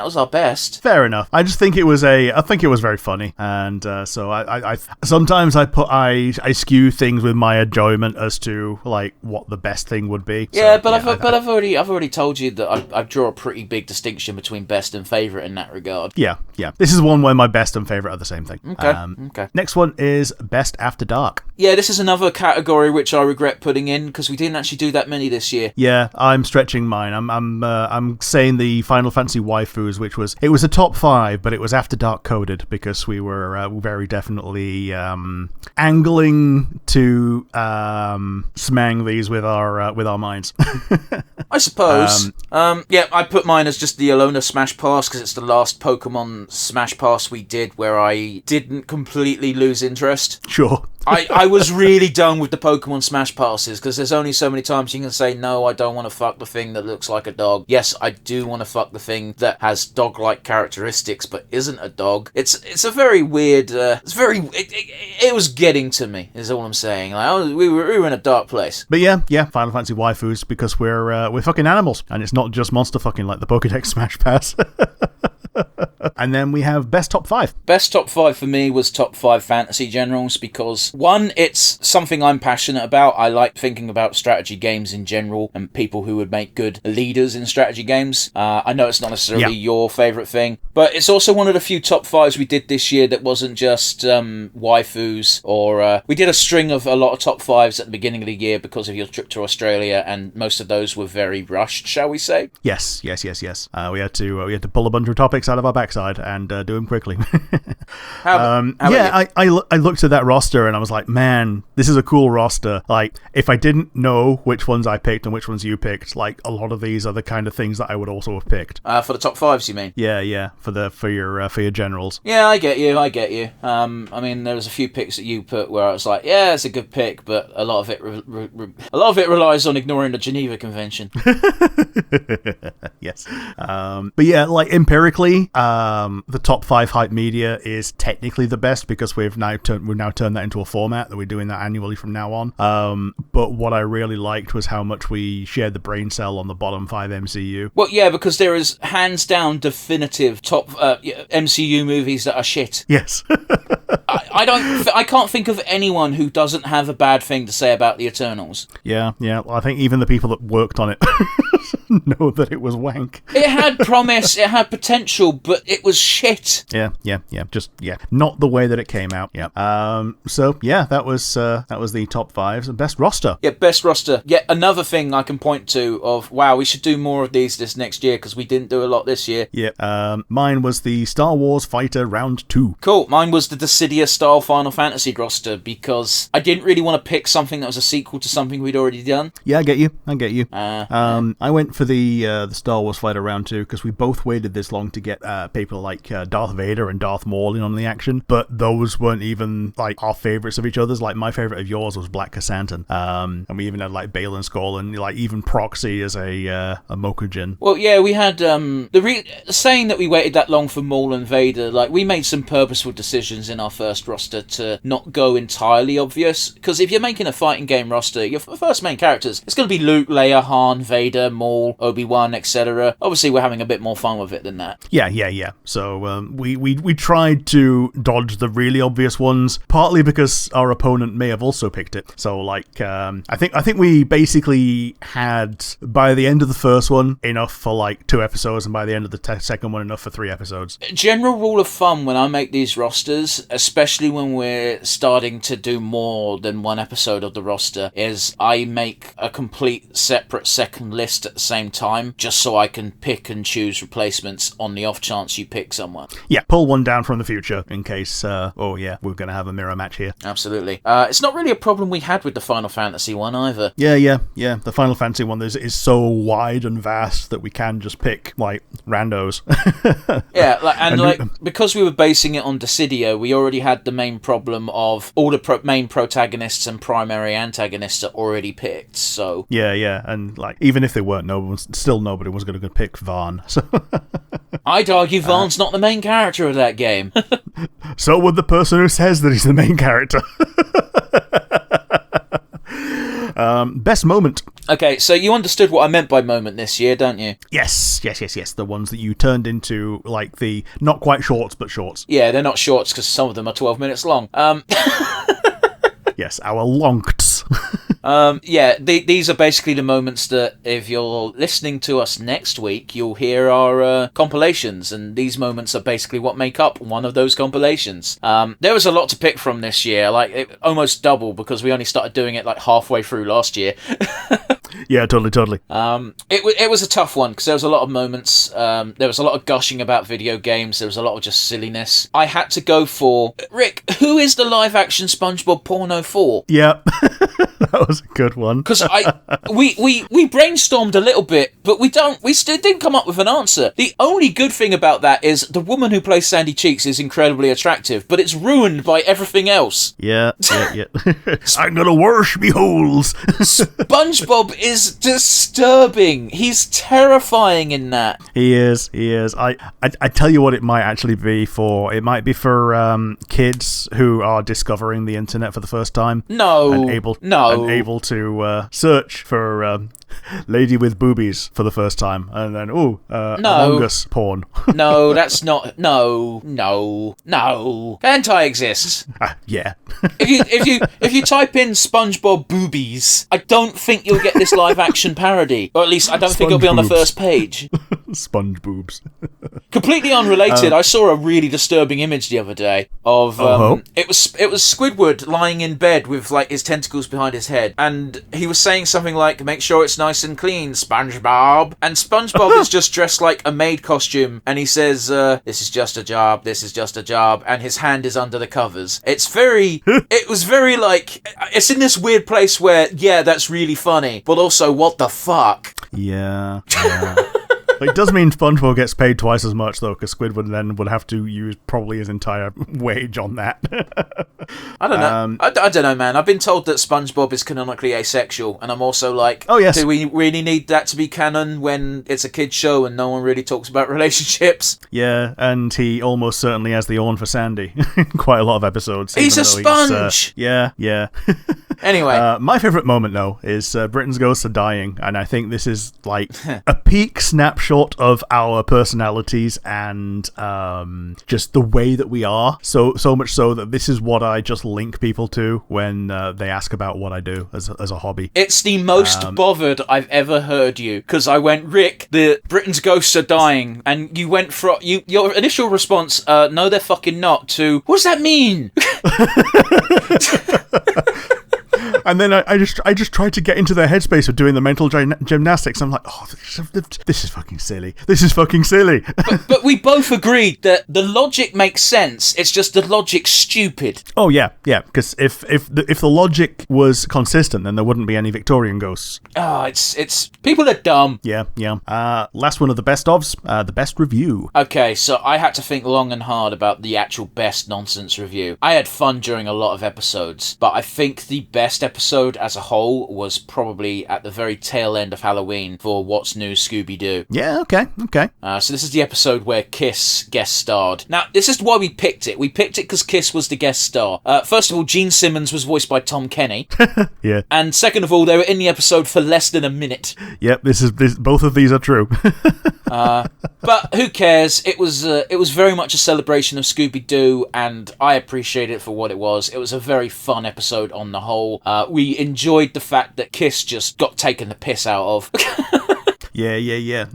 was our best. Fair enough. I just think it was very funny, and so I sometimes I skew things with my enjoyment as to like what the best thing would be. Yeah, so, I've already told you that I draw a pretty big distinction between best and favourite in that regard. Yeah. This is one where my best and favourite are the same thing. Okay. Next one is Best After Dark. Yeah, this is another category which I regret putting in because we didn't actually do that many this year. Yeah, I'm stretching mine. I'm saying the Final Fantasy waifus, which was a top 5, but it was After Dark coded because we were very definitely angling to smang these with our minds. I suppose. I put mine as just the Alona Smash Pass because it's the last Pokemon Smash Pass we did where I didn't completely lose interest. Sure. I was really done with the Pokemon Smash Passes because there's only so many times you can say, no, I don't want to fuck the thing that looks like a dog. Yes, I do want to fuck the thing that has dog-like characteristics but isn't a dog. It's a very weird... It was getting to me, is all I'm saying. Like, we were in a dark place. But yeah, Final Fantasy waifus because we're fucking animals, and it's not just monster fucking like the Pokédex Smash Pass. And then we have Best Top 5. Best Top 5 for me was Top 5 Fantasy Generals because, one, it's something I'm passionate about. I like thinking about strategy games in general and people who would make good leaders in strategy games. I know it's not necessarily your favourite thing, but it's also one of the few Top 5s we did this year that wasn't just waifus or... we did a string of a lot of Top 5s at the beginning of the year because of your trip to Australia, and most of those were very rushed, shall we say? Yes. We had to pull a bunch of topics out of our back backside and do them quickly. How about you? I looked at that roster and I was like, man, this is a cool roster. Like, if I didn't know which ones I picked and which ones you picked, like, a lot of these are the kind of things that I would also have picked. For the top fives, you mean? Yeah, for your generals. Yeah, I get you. I mean, there was a few picks that you put where I was like, yeah, it's a good pick, but a lot of it relies on ignoring the Geneva Convention. Yes. But yeah, like, empirically, the top 5 hype media is technically the best because we've now turned that into a format that we're doing that annually from now on. But what I really liked was how much we shared the brain cell on the bottom 5 MCU. Well, yeah, because there is hands down definitive top MCU movies that are shit. Yes. I can't think of anyone who doesn't have a bad thing to say about the Eternals. Yeah. Well, I think even the people that worked on it know that it was wank. It had promise, it had potential, but it was shit. Yeah. Just not the way that it came out. Yeah. So yeah, that was the top 5s and best roster. Yeah, best roster. Yet another thing I can point to of, wow, we should do more of these this next year because we didn't do a lot this year. Yeah. Mine was the Star Wars Fighter Round 2. Cool. Mine was the Dissidia style Final Fantasy roster because I didn't really want to pick something that was a sequel to something we'd already done. Yeah, I get you. I went for the Star Wars Fighter Round 2 because we both waited this long to get people like Darth Vader and Darth Maul in on the action, but those weren't even like our favorites of each other's. Like, my favorite of yours was Black Kassantan, and we even had like Bale and Skull and like even Proxy as a Mokujin. Well, yeah, we had saying that we waited that long for Maul and Vader. Like, we made some purposeful decisions in our first roster to not go entirely obvious, because if you're making a fighting game roster, your first main characters, it's going to be Luke, Leia, Han, Vader, Maul, Obi-Wan, etc. Obviously, we're having a bit more fun with it than that. Yeah. So we tried to dodge the really obvious ones, partly because our opponent may have also picked it. So like, I think we basically had, by the end of the first one, enough for like 2 episodes, and by the end of the second one, enough for 3 episodes. General rule of thumb when I make these rosters, especially when we're starting to do more than 1 episode of the roster, is I make a complete separate second list at the same time, just so I can pick and choose replacements on the off chance you pick someone. Yeah, pull one down from the future in case, we're going to have a mirror match here. Absolutely. It's not really a problem we had with the Final Fantasy one either. Yeah. The Final Fantasy one is so wide and vast that we can just pick, like, randos. Yeah, because we were basing it on Dissidia, we already had the main problem of all the main protagonists and primary antagonists are already picked, so... Yeah, and, like, even if they weren't, nobody was going to pick Vaughn, so... I'd argue Vaughn's not the main character of that game. So would the person who says that he's the main character. Best moment. Okay, so you understood what I meant by moment this year, don't you? Yes. The ones that you turned into, like, the not quite shorts, but shorts. Yeah, they're not shorts because some of them are 12 minutes long. Yes, our longts. These are basically the moments that if you're listening to us next week, you'll hear our compilations, and these moments are basically what make up one of those compilations. There was a lot to pick from this year, like almost double, because we only started doing it like halfway through last year. Yeah, totally. It was a tough one because there was a lot of moments. There was a lot of gushing about video games. There was a lot of just silliness. I had to go for Rick. Who is the live-action SpongeBob porno for? Yeah, that was a good one. Because we brainstormed a little bit, but we still didn't come up with an answer. The only good thing about that is the woman who plays Sandy Cheeks is incredibly attractive, but it's ruined by everything else. Yeah. I'm gonna wash me holes. SpongeBob is disturbing. He's terrifying in that. He is. I tell you what it might actually be for. It might be for kids who are discovering the internet for the first time. No. And able to search for lady with boobies for the first time, and then Among Us porn. No, that's not. No. Hentai exists. Yeah. If you type in SpongeBob boobies, I don't think you'll get this live action parody, or at least I don't think it'll be on the first page. Sponge boobs. Completely unrelated. I saw a really disturbing image the other day of it was Squidward lying in bed with like his tentacles behind his head, and he was saying something like, "Make sure it's nice and clean, SpongeBob." And SpongeBob is just dressed like a maid costume, and he says, "This is just a job. This is just a job," and his hand is under the covers. It was very like, it's in this weird place where, yeah, that's really funny, but also, what the fuck? Yeah. It does mean SpongeBob gets paid twice as much, though, because Squidward then would have to use probably his entire wage on that. I don't know. I don't know, man. I've been told that SpongeBob is canonically asexual, and I'm also like, oh, yes. Do we really need that to be canon when it's a kid's show and no one really talks about relationships? Yeah, and he almost certainly has the horn for Sandy in quite a lot of episodes. He's a sponge! Yeah. Anyway. My favourite moment, though, is Britain's ghosts are dying, and I think this is like a peak snapshot of our personalities and just the way that we are. So much so that this is what I just link people to when they ask about what I do as a hobby. It's the most bothered I've ever heard you, because I went, Rick, the Britain's ghosts are dying, and you went from your initial response, no, they're fucking not, to, what does that mean? And then I just tried to get into their headspace of doing the mental gymnastics. I'm like, oh, this is fucking silly. This is fucking silly. But we both agreed that the logic makes sense. It's just the logic's stupid. Oh yeah. Because if the logic was consistent, then there wouldn't be any Victorian ghosts. Oh, it's people are dumb. Yeah. Last one of the best ofs, the best review. Okay, so I had to think long and hard about the actual best nonsense review. I had fun during a lot of episodes, but I think the best episode as a whole was probably at the very tail end of Halloween for What's New Scooby-Doo. Yeah, okay. So this is the episode where Kiss guest starred. Now, this is why we picked it. We picked it because Kiss was the guest star. First of all, Gene Simmons was voiced by Tom Kenny. Yeah. And second of all, they were in the episode for less than a minute. Yep, both of these are true. But who cares? It was very much a celebration of Scooby-Doo, and I appreciate it for what it was. It was a very fun episode on the whole. We enjoyed the fact that Kiss just got taken the piss out of. Yeah.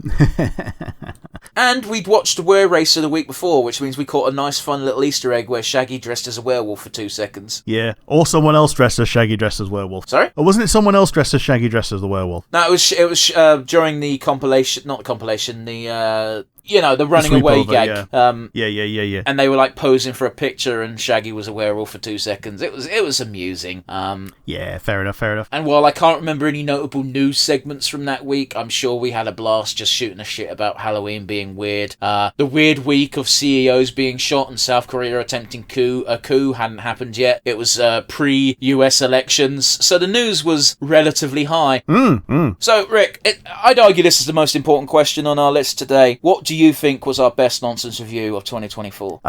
And we'd watched the Were Racer the week before, which means we caught a nice fun little Easter egg where Shaggy dressed as a werewolf for 2 seconds. Yeah, or someone else dressed as Shaggy dressed as werewolf. Sorry? Or wasn't it someone else dressed as Shaggy dressed as the werewolf? No, it was during the compilation, not the compilation, the the running away gag. Yeah. And they were like posing for a picture, and Shaggy was a werewolf for 2 seconds. It was amusing. Yeah, fair enough. And while I can't remember any notable news segments from that week, I'm sure we had a blast just shooting a shit about Halloween being weird. The weird week of CEOs being shot and South Korea attempting a coup hadn't happened yet. It was pre-US elections, so the news was relatively high. So, Rick, I'd argue this is the most important question on our list today. What do you think was our best nonsense review of 2024?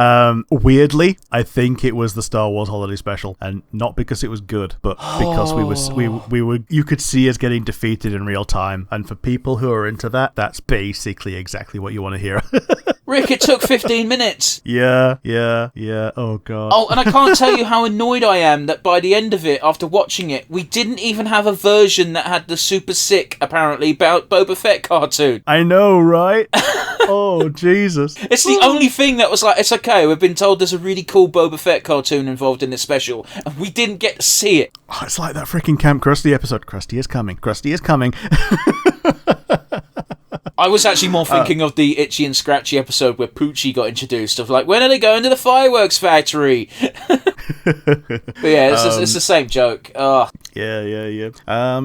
Weirdly, I think it was the Star Wars Holiday Special, and not because it was good, but because we were you could see us getting defeated in real time, and for people who are into that, that's basically exactly what you want to hear. Rick, it took 15 minutes. Yeah. Oh, God. Oh, and I can't tell you how annoyed I am that by the end of it, after watching it, we didn't even have a version that had the super sick, apparently, Boba Fett cartoon. I know, right? Oh, Jesus. It's the only thing that was like, it's okay, we've been told there's a really cool Boba Fett cartoon involved in this special, and we didn't get to see it. Oh, it's like that freaking Camp Krusty episode. Krusty is coming. I was actually more thinking of the Itchy and Scratchy episode where Poochie got introduced, of like, when are they going to the fireworks factory? But yeah, it's the same joke. Yeah.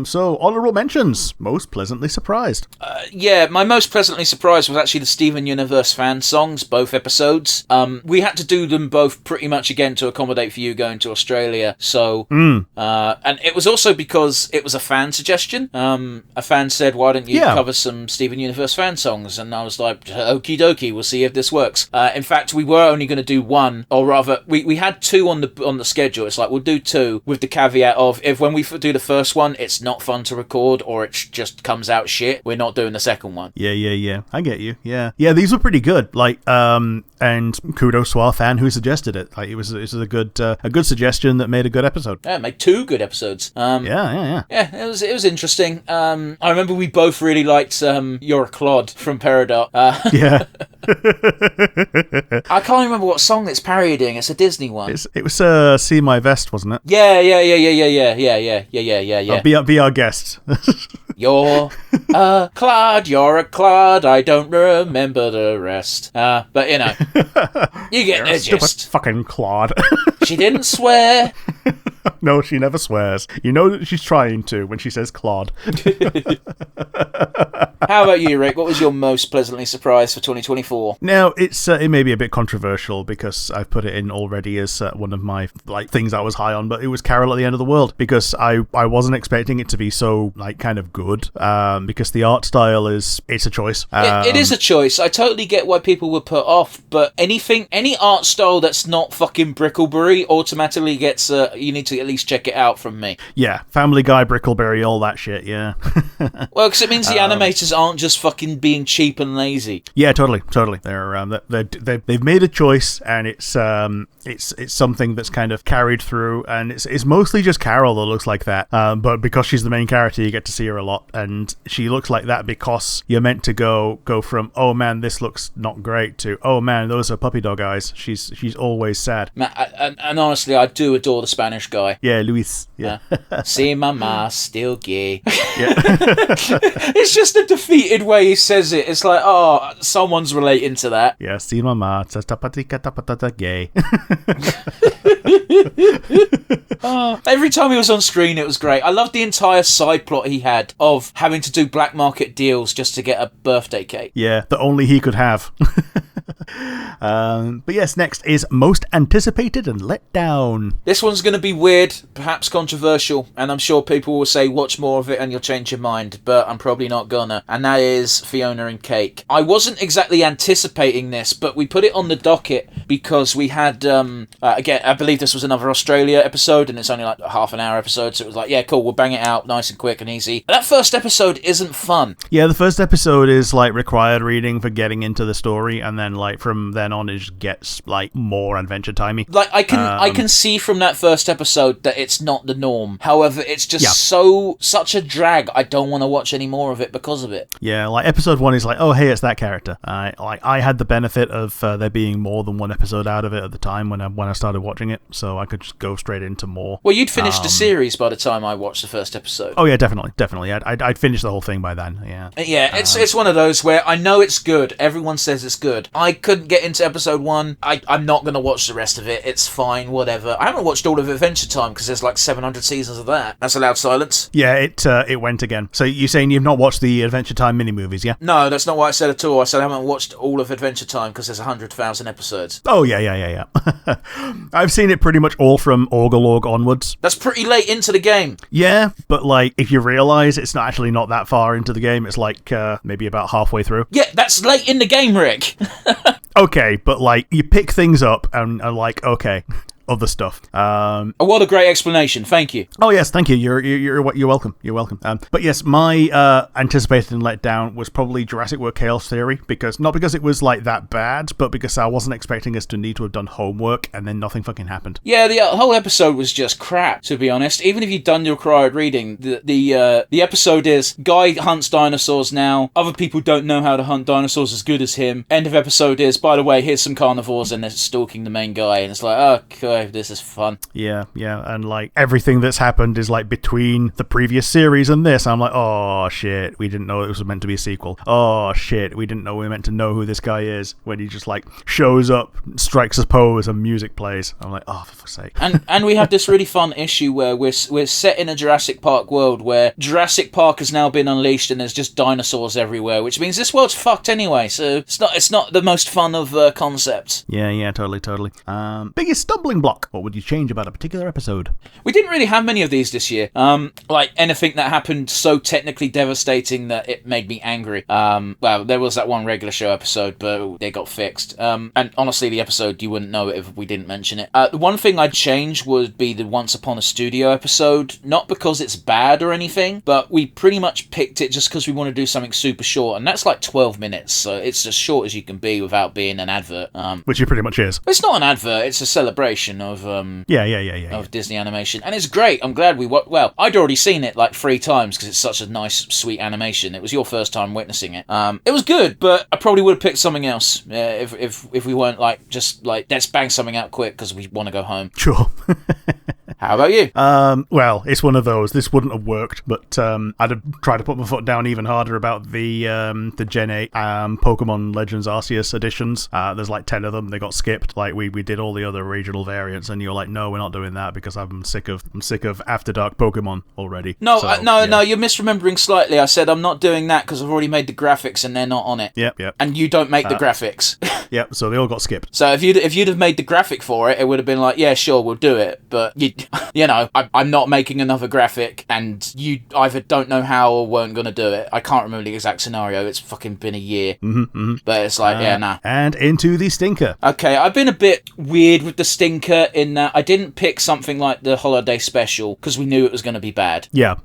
So, honourable mentions. Most pleasantly surprised. Yeah, my most pleasantly surprised was actually the Steven Universe fan songs, both episodes. We had to do them both pretty much again to accommodate for you going to Australia. So, and it was also because it was a fan suggestion. A fan said, why don't you cover some Steven Universe fan songs? And I was like, okie dokie, we'll see if this works. In fact, we were only going to do one, or rather, we had two on the schedule. It's like, we'll do two with the caveat of, if when we do the first one, it's not fun to record, or it just comes out shit, we're not doing the second one. Yeah. I get you. Yeah, these were pretty good. Like, and kudos to our fan who suggested it. Like, it was a good suggestion that made a good episode. Yeah, it made two good episodes. Yeah. Yeah, it was interesting. I remember we both really liked You're a Clod from Peridot. Yeah. I can't remember what song it's parodying. It's a Disney one. It was See My Vest, wasn't it? Yeah. Be our guest. You're a clod, you're a clod, I don't remember the rest. But, you know, you get the gist. Fucking clod. She didn't swear. No, she never swears. You know that she's trying to when she says clod. How about you, Rick? What was your most pleasantly surprised for 2024? Now, it may be a bit controversial because I've put it in already as one of my things I was high on, but it was Carol at the End of the World because I wasn't expecting it to be so kind of good because the art style it's a choice. It is a choice. I totally get why people were put off, but any art style that's not fucking Brickleberry automatically gets you need to at least check it out from me. Yeah, Family Guy, Brickleberry, all that shit. Yeah. Well, because it means the animators aren't just fucking being cheap and lazy. Yeah, totally. They've made a choice, and it's something that's kind of carried through, and it's mostly just Carol that looks like that. But because she's the main character, you get to see her a lot, and she looks like that because you're meant to go from, oh man, this looks not great, to, oh man, those are puppy dog eyes. She's always sad. And honestly, I do adore the Spanish guy. Yeah, Luis. Yeah. See, mama, still gay. Yeah. It's just a defeated way he says it. It's like, oh, someone's relating to that. Yeah, see, mama, gay. Every time he was on screen, it was great. I loved the entire side plot he had of having to do black market deals just to get a birthday cake. Yeah, that only he could have. But yes, next is most anticipated and let down. This one's going to be weird, perhaps controversial, and I'm sure people will say watch more of it and you'll change your mind, but I'm probably not gonna, and that is Fiona and Cake. I wasn't exactly anticipating this, but we put it on the docket because we had, again, I believe this was another Australia episode, and it's only like a half an hour episode, so it was like, yeah, cool, we'll bang it out nice and quick and easy. That first episode isn't fun. Yeah, the first episode is like required reading for getting into the story, and then like from then on it just gets like more adventure timey. Like I can see from that first episode that it's not the norm. However, it's just such a drag. I don't want to watch any more of it because of it. Yeah, like episode 1 is like, oh hey, it's that character. I had the benefit of there being more than one episode out of it at the time when I started watching it, so I could just go straight into more. Well, you'd finished the series by the time I watched the first episode. Oh yeah, definitely. I'd finished the whole thing by then. Yeah. Yeah, it's one of those where I know it's good. Everyone says it's good. I couldn't get into episode 1. I'm not going to watch the rest of it. It's fine, whatever. I haven't watched all of Adventure Time because there's like 700 seasons of that. That's a loud silence. Yeah, it went again. So you're saying you've not watched the Adventure Time mini-movies, yeah? No, that's not what I said at all. I said I haven't watched all of Adventure Time because there's 100,000 episodes. Oh, yeah. I've seen it pretty much all from Orgalorg onwards. That's pretty late into the game. Yeah, but like, if you realise it's not that far into the game, it's like maybe about halfway through. Yeah, that's late in the game, Rick. Okay, but like, you pick things up and are like, okay, other stuff. What a great explanation. Thank you. Oh yes, thank you. You're welcome. You're welcome. But yes, my anticipated and let down was probably Jurassic World Chaos Theory, not because it was like that bad, but because I wasn't expecting us to need to have done homework and then nothing fucking happened. Yeah, the whole episode was just crap, to be honest. Even if you'd done your required reading, the episode is Guy hunts dinosaurs now. Other people don't know how to hunt dinosaurs as good as him. End of episode is, by the way, here's some carnivores and they're stalking the main guy, and it's like, okay, this is fun. Yeah, and like everything that's happened is like between the previous series and this. I'm like, oh shit, we didn't know it was meant to be a sequel. Oh shit, we didn't know we were meant to know who this guy is when he just like shows up, strikes a pose, and music plays. I'm like, oh, for fuck's sake. And we have this really fun issue where we're set in a Jurassic Park world where Jurassic Park has now been unleashed and there's just dinosaurs everywhere, which means this world's fucked anyway. So it's not the most fun of concepts. Yeah, totally. Biggest stumbling block. What would you change about a particular episode? We didn't really have many of these this year. Like anything that happened so technically devastating that it made me angry. Well, there was that one regular show episode, but they got fixed. And honestly, the episode, you wouldn't know it if we didn't mention it. The one thing I'd change would be the Once Upon a Studio episode. Not because it's bad or anything, but we pretty much picked it just because we want to do something super short, and that's like 12 minutes, so it's as short as you can be without being an advert. Which it pretty much is. It's not an advert, it's a celebration. version of Yeah. Disney animation, and it's great. I'm glad well, I'd already seen it like 3 times because it's such a nice, sweet animation. It was your first time witnessing it. It was good, but I probably would have picked something else if we weren't like just like let's bang something out quick because we want to go home. Sure. How about you? Well, it's one of those. This wouldn't have worked, but I'd have tried to put my foot down even harder about the Gen 8 Pokemon Legends Arceus editions. There's like 10 of them. They got skipped. Like we did all the other regional variants, and you're like, no, we're not doing that because I'm sick of After Dark Pokemon already. No, you're misremembering slightly. I said I'm not doing that because I've already made the graphics and they're not on it. Yep. And you don't make the graphics. Yep. So they all got skipped. So if you'd have made the graphic for it, it would have been like, yeah, sure, we'll do it. But you know, I'm not making another graphic, and you either don't know how or weren't going to do it. I can't remember the exact scenario. It's fucking been a year. But it's like, yeah, nah. And into the stinker. Okay, I've been a bit weird with the stinker in that I didn't pick something like the holiday special because we knew it was going to be bad. Yeah.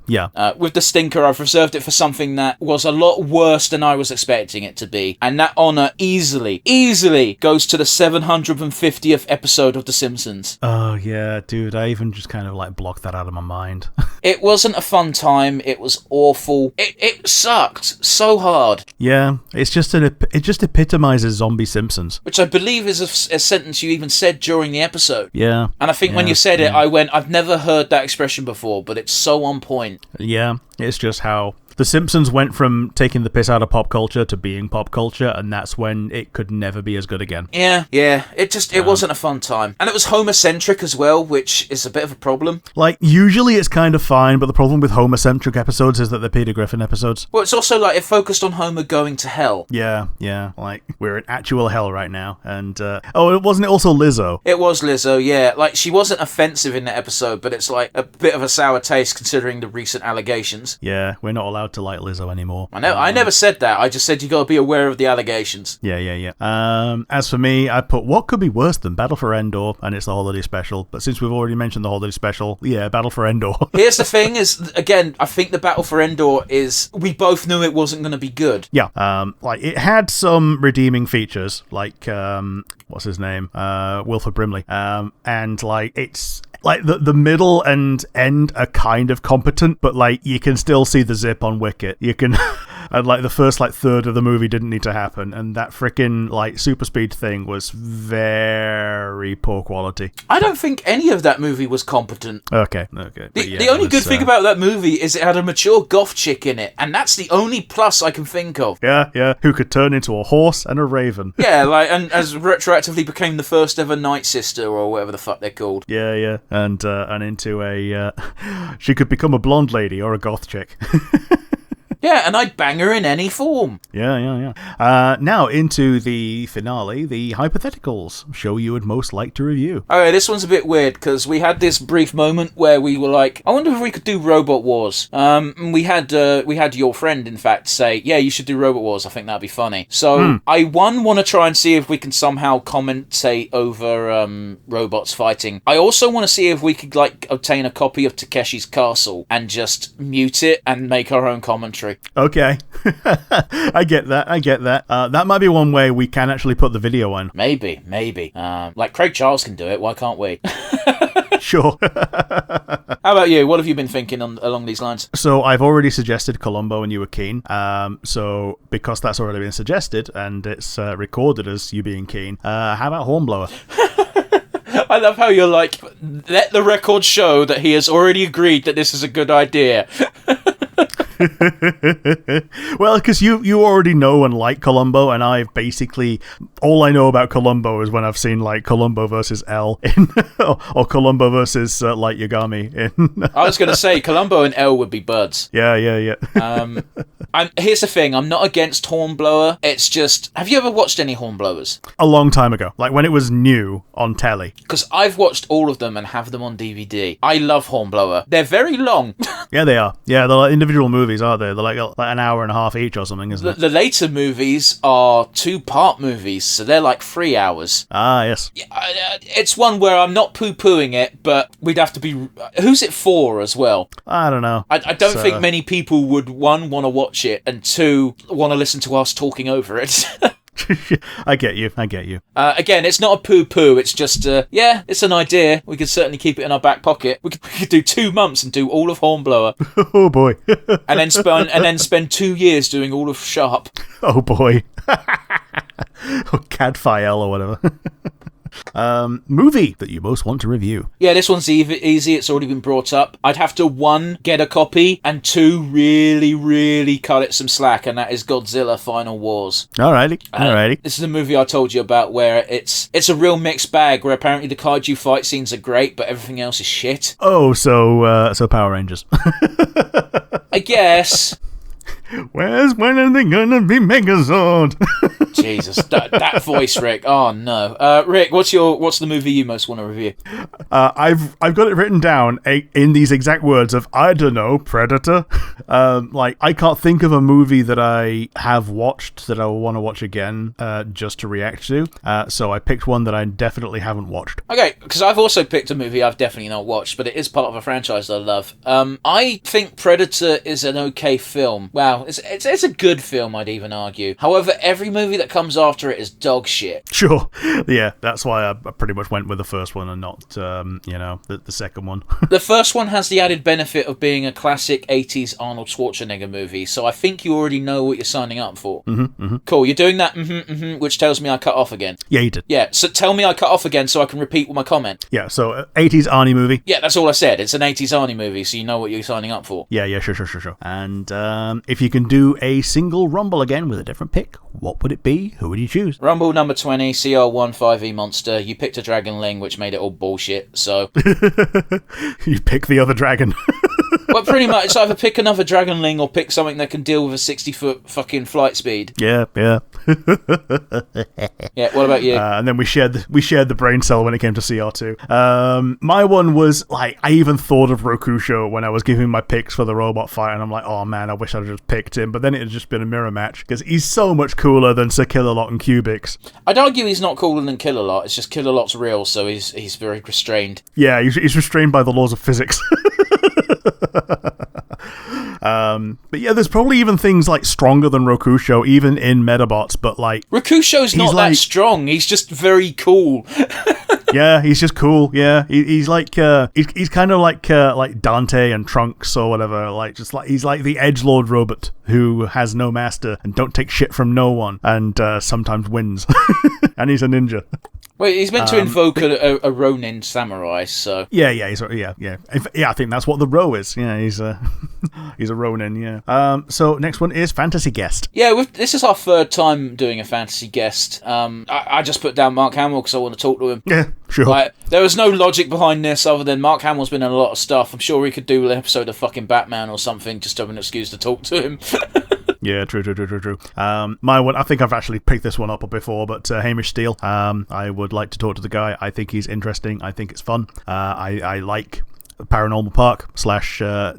With the stinker, I've reserved it for something that was a lot worse than I was expecting it to be. And that honour easily goes to the 750th episode of The Simpsons. Oh, yeah, dude. I even just kind of like blocked that out of my mind. It wasn't a fun time. It was awful. It sucked so hard. Yeah, it just epitomizes zombie Simpsons. Which I believe is a sentence you even said during the episode. Yeah. And I think when you said it, I went, I've never heard that expression before, but it's so on point. Yeah, it's just how The Simpsons went from taking the piss out of pop culture to being pop culture, and that's when it could never be as good again. Yeah. It wasn't a fun time. And it was Homer-centric as well, which is a bit of a problem. Like, usually it's kind of fine, but the problem with Homer-centric episodes is that they're Peter Griffin episodes. Well, it's also like it focused on Homer going to hell. Yeah. Like, we're in actual hell right now. And, wasn't it also Lizzo? It was Lizzo, yeah. Like, she wasn't offensive in that episode, but it's like a bit of a sour taste considering the recent allegations. Yeah, we're not allowed to like Lizzo anymore. I know. I never said that. I just said you got to be aware of the allegations. Yeah. As for me, I put what could be worse than Battle for Endor, and it's the holiday special. But since we've already mentioned the holiday special, yeah, Battle for Endor. Here's the thing: is again, I think the Battle for Endor is we both knew it wasn't going to be good. Yeah. Like it had some redeeming features, like what's his name, Wilford Brimley, and like it's. Like, the middle and end are kind of competent, but, like, you can still see the zip on Wicket. You can... And, like, the first, like, third of the movie didn't need to happen. And that freaking, like, super speed thing was very poor quality. I don't think any of that movie was competent. Okay. The only good thing about that movie is it had a mature goth chick in it. And that's the only plus I can think of. Yeah. Who could turn into a horse and a raven. Yeah, like, and as retroactively became the first ever Night Sister or whatever the fuck they're called. Yeah. And into a... she could become a blonde lady or a goth chick. Yeah, and I'd bang her in any form. Yeah. Now into the finale, the hypotheticals. Show you would most like to review. Okay, this one's a bit weird, because we had this brief moment where we were like, I wonder if we could do Robot Wars. We had your friend, in fact, say, yeah, you should do Robot Wars. I think that'd be funny. So I want to try and see if we can somehow commentate over robots fighting. I also want to see if we could like obtain a copy of Takeshi's Castle and just mute it and make our own commentary. Okay. I get that. That might be one way we can actually put the video on. Maybe. Like Craig Charles can do it, why can't we? Sure. How about you? What have you been thinking along these lines? So I've already suggested Columbo and you were keen. So because that's already been suggested and it's recorded as you being keen, how about Hornblower? I love how you're like, let the record show that he has already agreed that this is a good idea. Well, because you already know and like Columbo, and I've basically all I know about Columbo is when I've seen like Columbo versus L in or Columbo versus Light Yagami in. I was going to say Columbo and L would be buds. Yeah. Here's the thing: I'm not against Hornblower. It's just, have you ever watched any Hornblowers? A long time ago, like when it was new on telly. Because I've watched all of them and have them on DVD. I love Hornblower. They're very long. Yeah, they are. Yeah, they're like individual movies, aren't they? They're like an hour and a half each or something, isn't it? The later movies are 2-part movies, so they're like 3 hours. Ah, yes. It's one where I'm not poo-pooing it, but we'd have to be... Who's it for as well? I don't know. I don't think many people would, 1, want to watch it, and 2, want to listen to us talking over it. I get you. Again, it's not a poo-poo. It's just, it's an idea. We could certainly keep it in our back pocket. We could do 2 months and do all of Hornblower. Oh boy. and then spend 2 years doing all of Sharp. Oh boy. Or Cadfael or whatever. Movie that you most want to review. Yeah, this one's easy. It's already been brought up. I'd have to 1, get a copy, and 2, really, really cut it some slack, and that is Godzilla Final Wars. Alrighty. This is a movie I told you about where it's a real mixed bag, where apparently the kaiju fight scenes are great, but everything else is shit. Oh, so Power Rangers. I guess. When are they gonna be Megazord? Jesus, that voice, Rick. Oh no, Rick. What's the movie you most want to review? I've got it written down in these exact words of I don't know, Predator. I can't think of a movie that I have watched that I will want to watch again, just to react to. So I picked one that I definitely haven't watched. Okay, because I've also picked a movie I've definitely not watched, but it is part of a franchise that I love. I think Predator is an okay film. Wow, it's a good film, I'd even argue. However, every movie that comes after it is dog shit. Sure. Yeah, that's why I pretty much went with the first one and not, the second one. The first one has the added benefit of being a classic 80s Arnold Schwarzenegger movie, so I think you already know what you're signing up for. Cool, you're doing that which tells me I cut off again. Yeah, you did. Yeah, so tell me I cut off again so I can repeat my comment. Yeah, so 80s Arnie movie. Yeah, that's all I said. It's an 80s Arnie movie, so you know what you're signing up for. Yeah, sure. And if you can do a single Rumble again with a different pick, what would it be? Who would you choose? Rumble number 20, CR15E Monster. You picked a Dragonling, which made it all bullshit, so... You pick the other dragon. Well, pretty much, it's either pick another Dragonling or pick something that can deal with a 60-foot fucking flight speed. Yeah. Yeah, what about you? And then we shared the brain cell when it came to CR2. My one was, I even thought of Rokusho when I was giving my picks for the robot fight, and I'm like, oh man, I wish I'd just picked him, but then it had just been a mirror match, because he's so much cooler than Sir Killalot and Cubics. I'd argue he's not cooler than Killalot, it's just Killalot's real, so he's very restrained. Yeah, he's restrained by the laws of physics. But yeah, there's probably even things like stronger than Rokusho, even in Metabots, but like... Rokusho's not that strong, he's just very cool. Yeah, he's just cool. Yeah, he's like he's kind of like Dante and Trunks or whatever. He's like the edgelord robot who has no master and don't take shit from no one, and sometimes wins. And he's a ninja. Wait, he's meant to invoke a Ronin samurai, so... Yeah. I think that's what the Ro is. Yeah, he's a Ronin, yeah. So next one is Fantasy Guest. Yeah, this is our third time doing a Fantasy Guest. I just put down Mark Hamill because I want to talk to him. Yeah, sure. There was no logic behind this other than Mark Hamill's been in a lot of stuff. I'm sure we could do an episode of fucking Batman or something just to have an excuse to talk to him. Yeah, true. My one, I think I've actually picked this one up before, but Hamish Steele. I would like to talk to the guy. I think he's interesting. I think it's fun. I like Paranormal Park /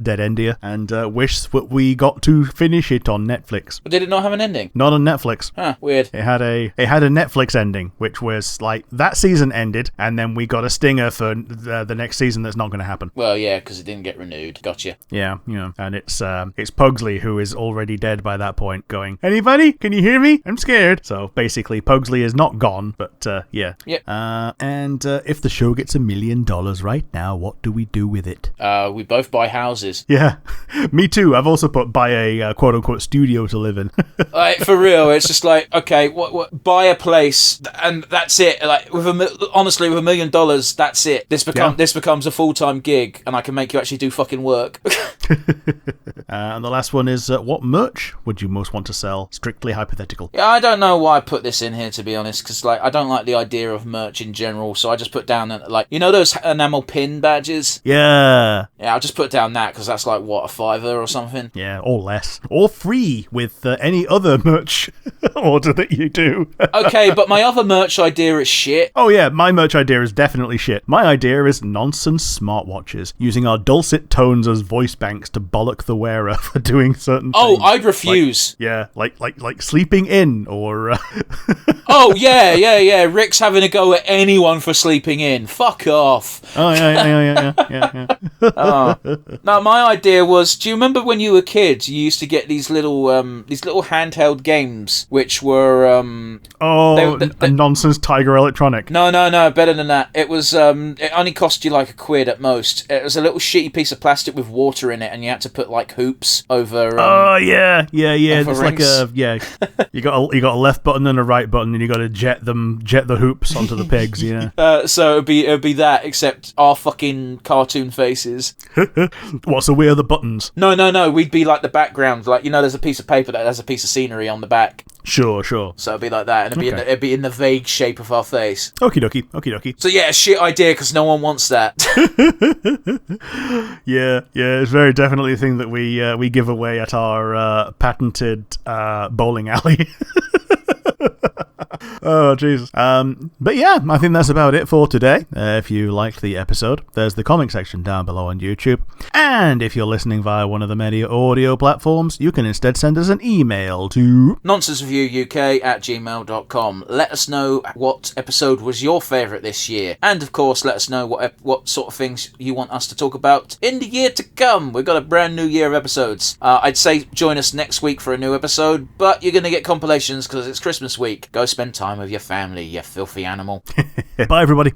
Dead India, and wish that we got to finish it on Netflix. But did it not have an ending? Not on Netflix. Huh, weird. It had a Netflix ending, which was like that season ended, and then we got a stinger for the next season that's not going to happen. Well, yeah, because it didn't get renewed. Gotcha. Yeah, and it's Pugsley, who is already dead by that point, going, "Anybody? Can you hear me? I'm scared." So basically, Pugsley is not gone, but yeah. Yep. And if the show gets $1 million right now, what do we do with it? We both buy houses. Yeah, me too. I've also put buy a quote-unquote studio to live in. For real, it's just like, okay, what buy a place and that's it. Like honestly, with $1 million, that's it. This becomes a full-time gig, and I can make you actually do fucking work. And the last one is what merch would you most want to sell? Strictly hypothetical. Yeah, I don't know why I put this in here, to be honest, because I don't like the idea of merch in general, so I just put down those enamel pin badges. Yeah, I'll just put down that because that's like what, a $5 or something. Yeah, or less, or free with any other merch order that you do. Okay, but my other merch idea is shit. Oh yeah, my merch idea is definitely shit. My idea is nonsense smartwatches using our dulcet tones as voice banks to bollock the wearer for doing certain things. I'd refuse. Like sleeping in or... Oh, yeah. Rick's having a go at anyone for sleeping in. Fuck off. Oh, yeah. No, my idea was, do you remember when you were kids, you used to get these little handheld games, which were... a nonsense Tiger Electronic. No, better than that. It was, it only cost you like £1 at most. It was a little shitty piece of plastic with water in it, and you had to put like hoops over... yeah. It's like rings. You got a left button and a right button, and you got to jet the hoops onto the pigs, So it'd be that, except our fucking cartoon faces. What, so we are the buttons? No, we'd be like the background, like, there's a piece of paper that has a piece of scenery on the back. Sure. So it'd be like that, and it'd be in the vague shape of our face. Okie dokie. So yeah, shit idea, because no one wants that. Yeah, it's very definitely a thing that we give away at our patented bowling alley. Oh, Jesus. But yeah, I think that's about it for today. If you liked the episode, there's the comment section down below on YouTube. And if you're listening via one of the many audio platforms, you can instead send us an email to nonsensereviewuk@gmail.com. Let us know what episode was your favourite this year. And of course, let us know what sort of things you want us to talk about in the year to come. We've got a brand new year of episodes. I'd say join us next week for a new episode, but you're going to get compilations because it's Christmas week. Go spend time with your family, you filthy animal. Bye, everybody.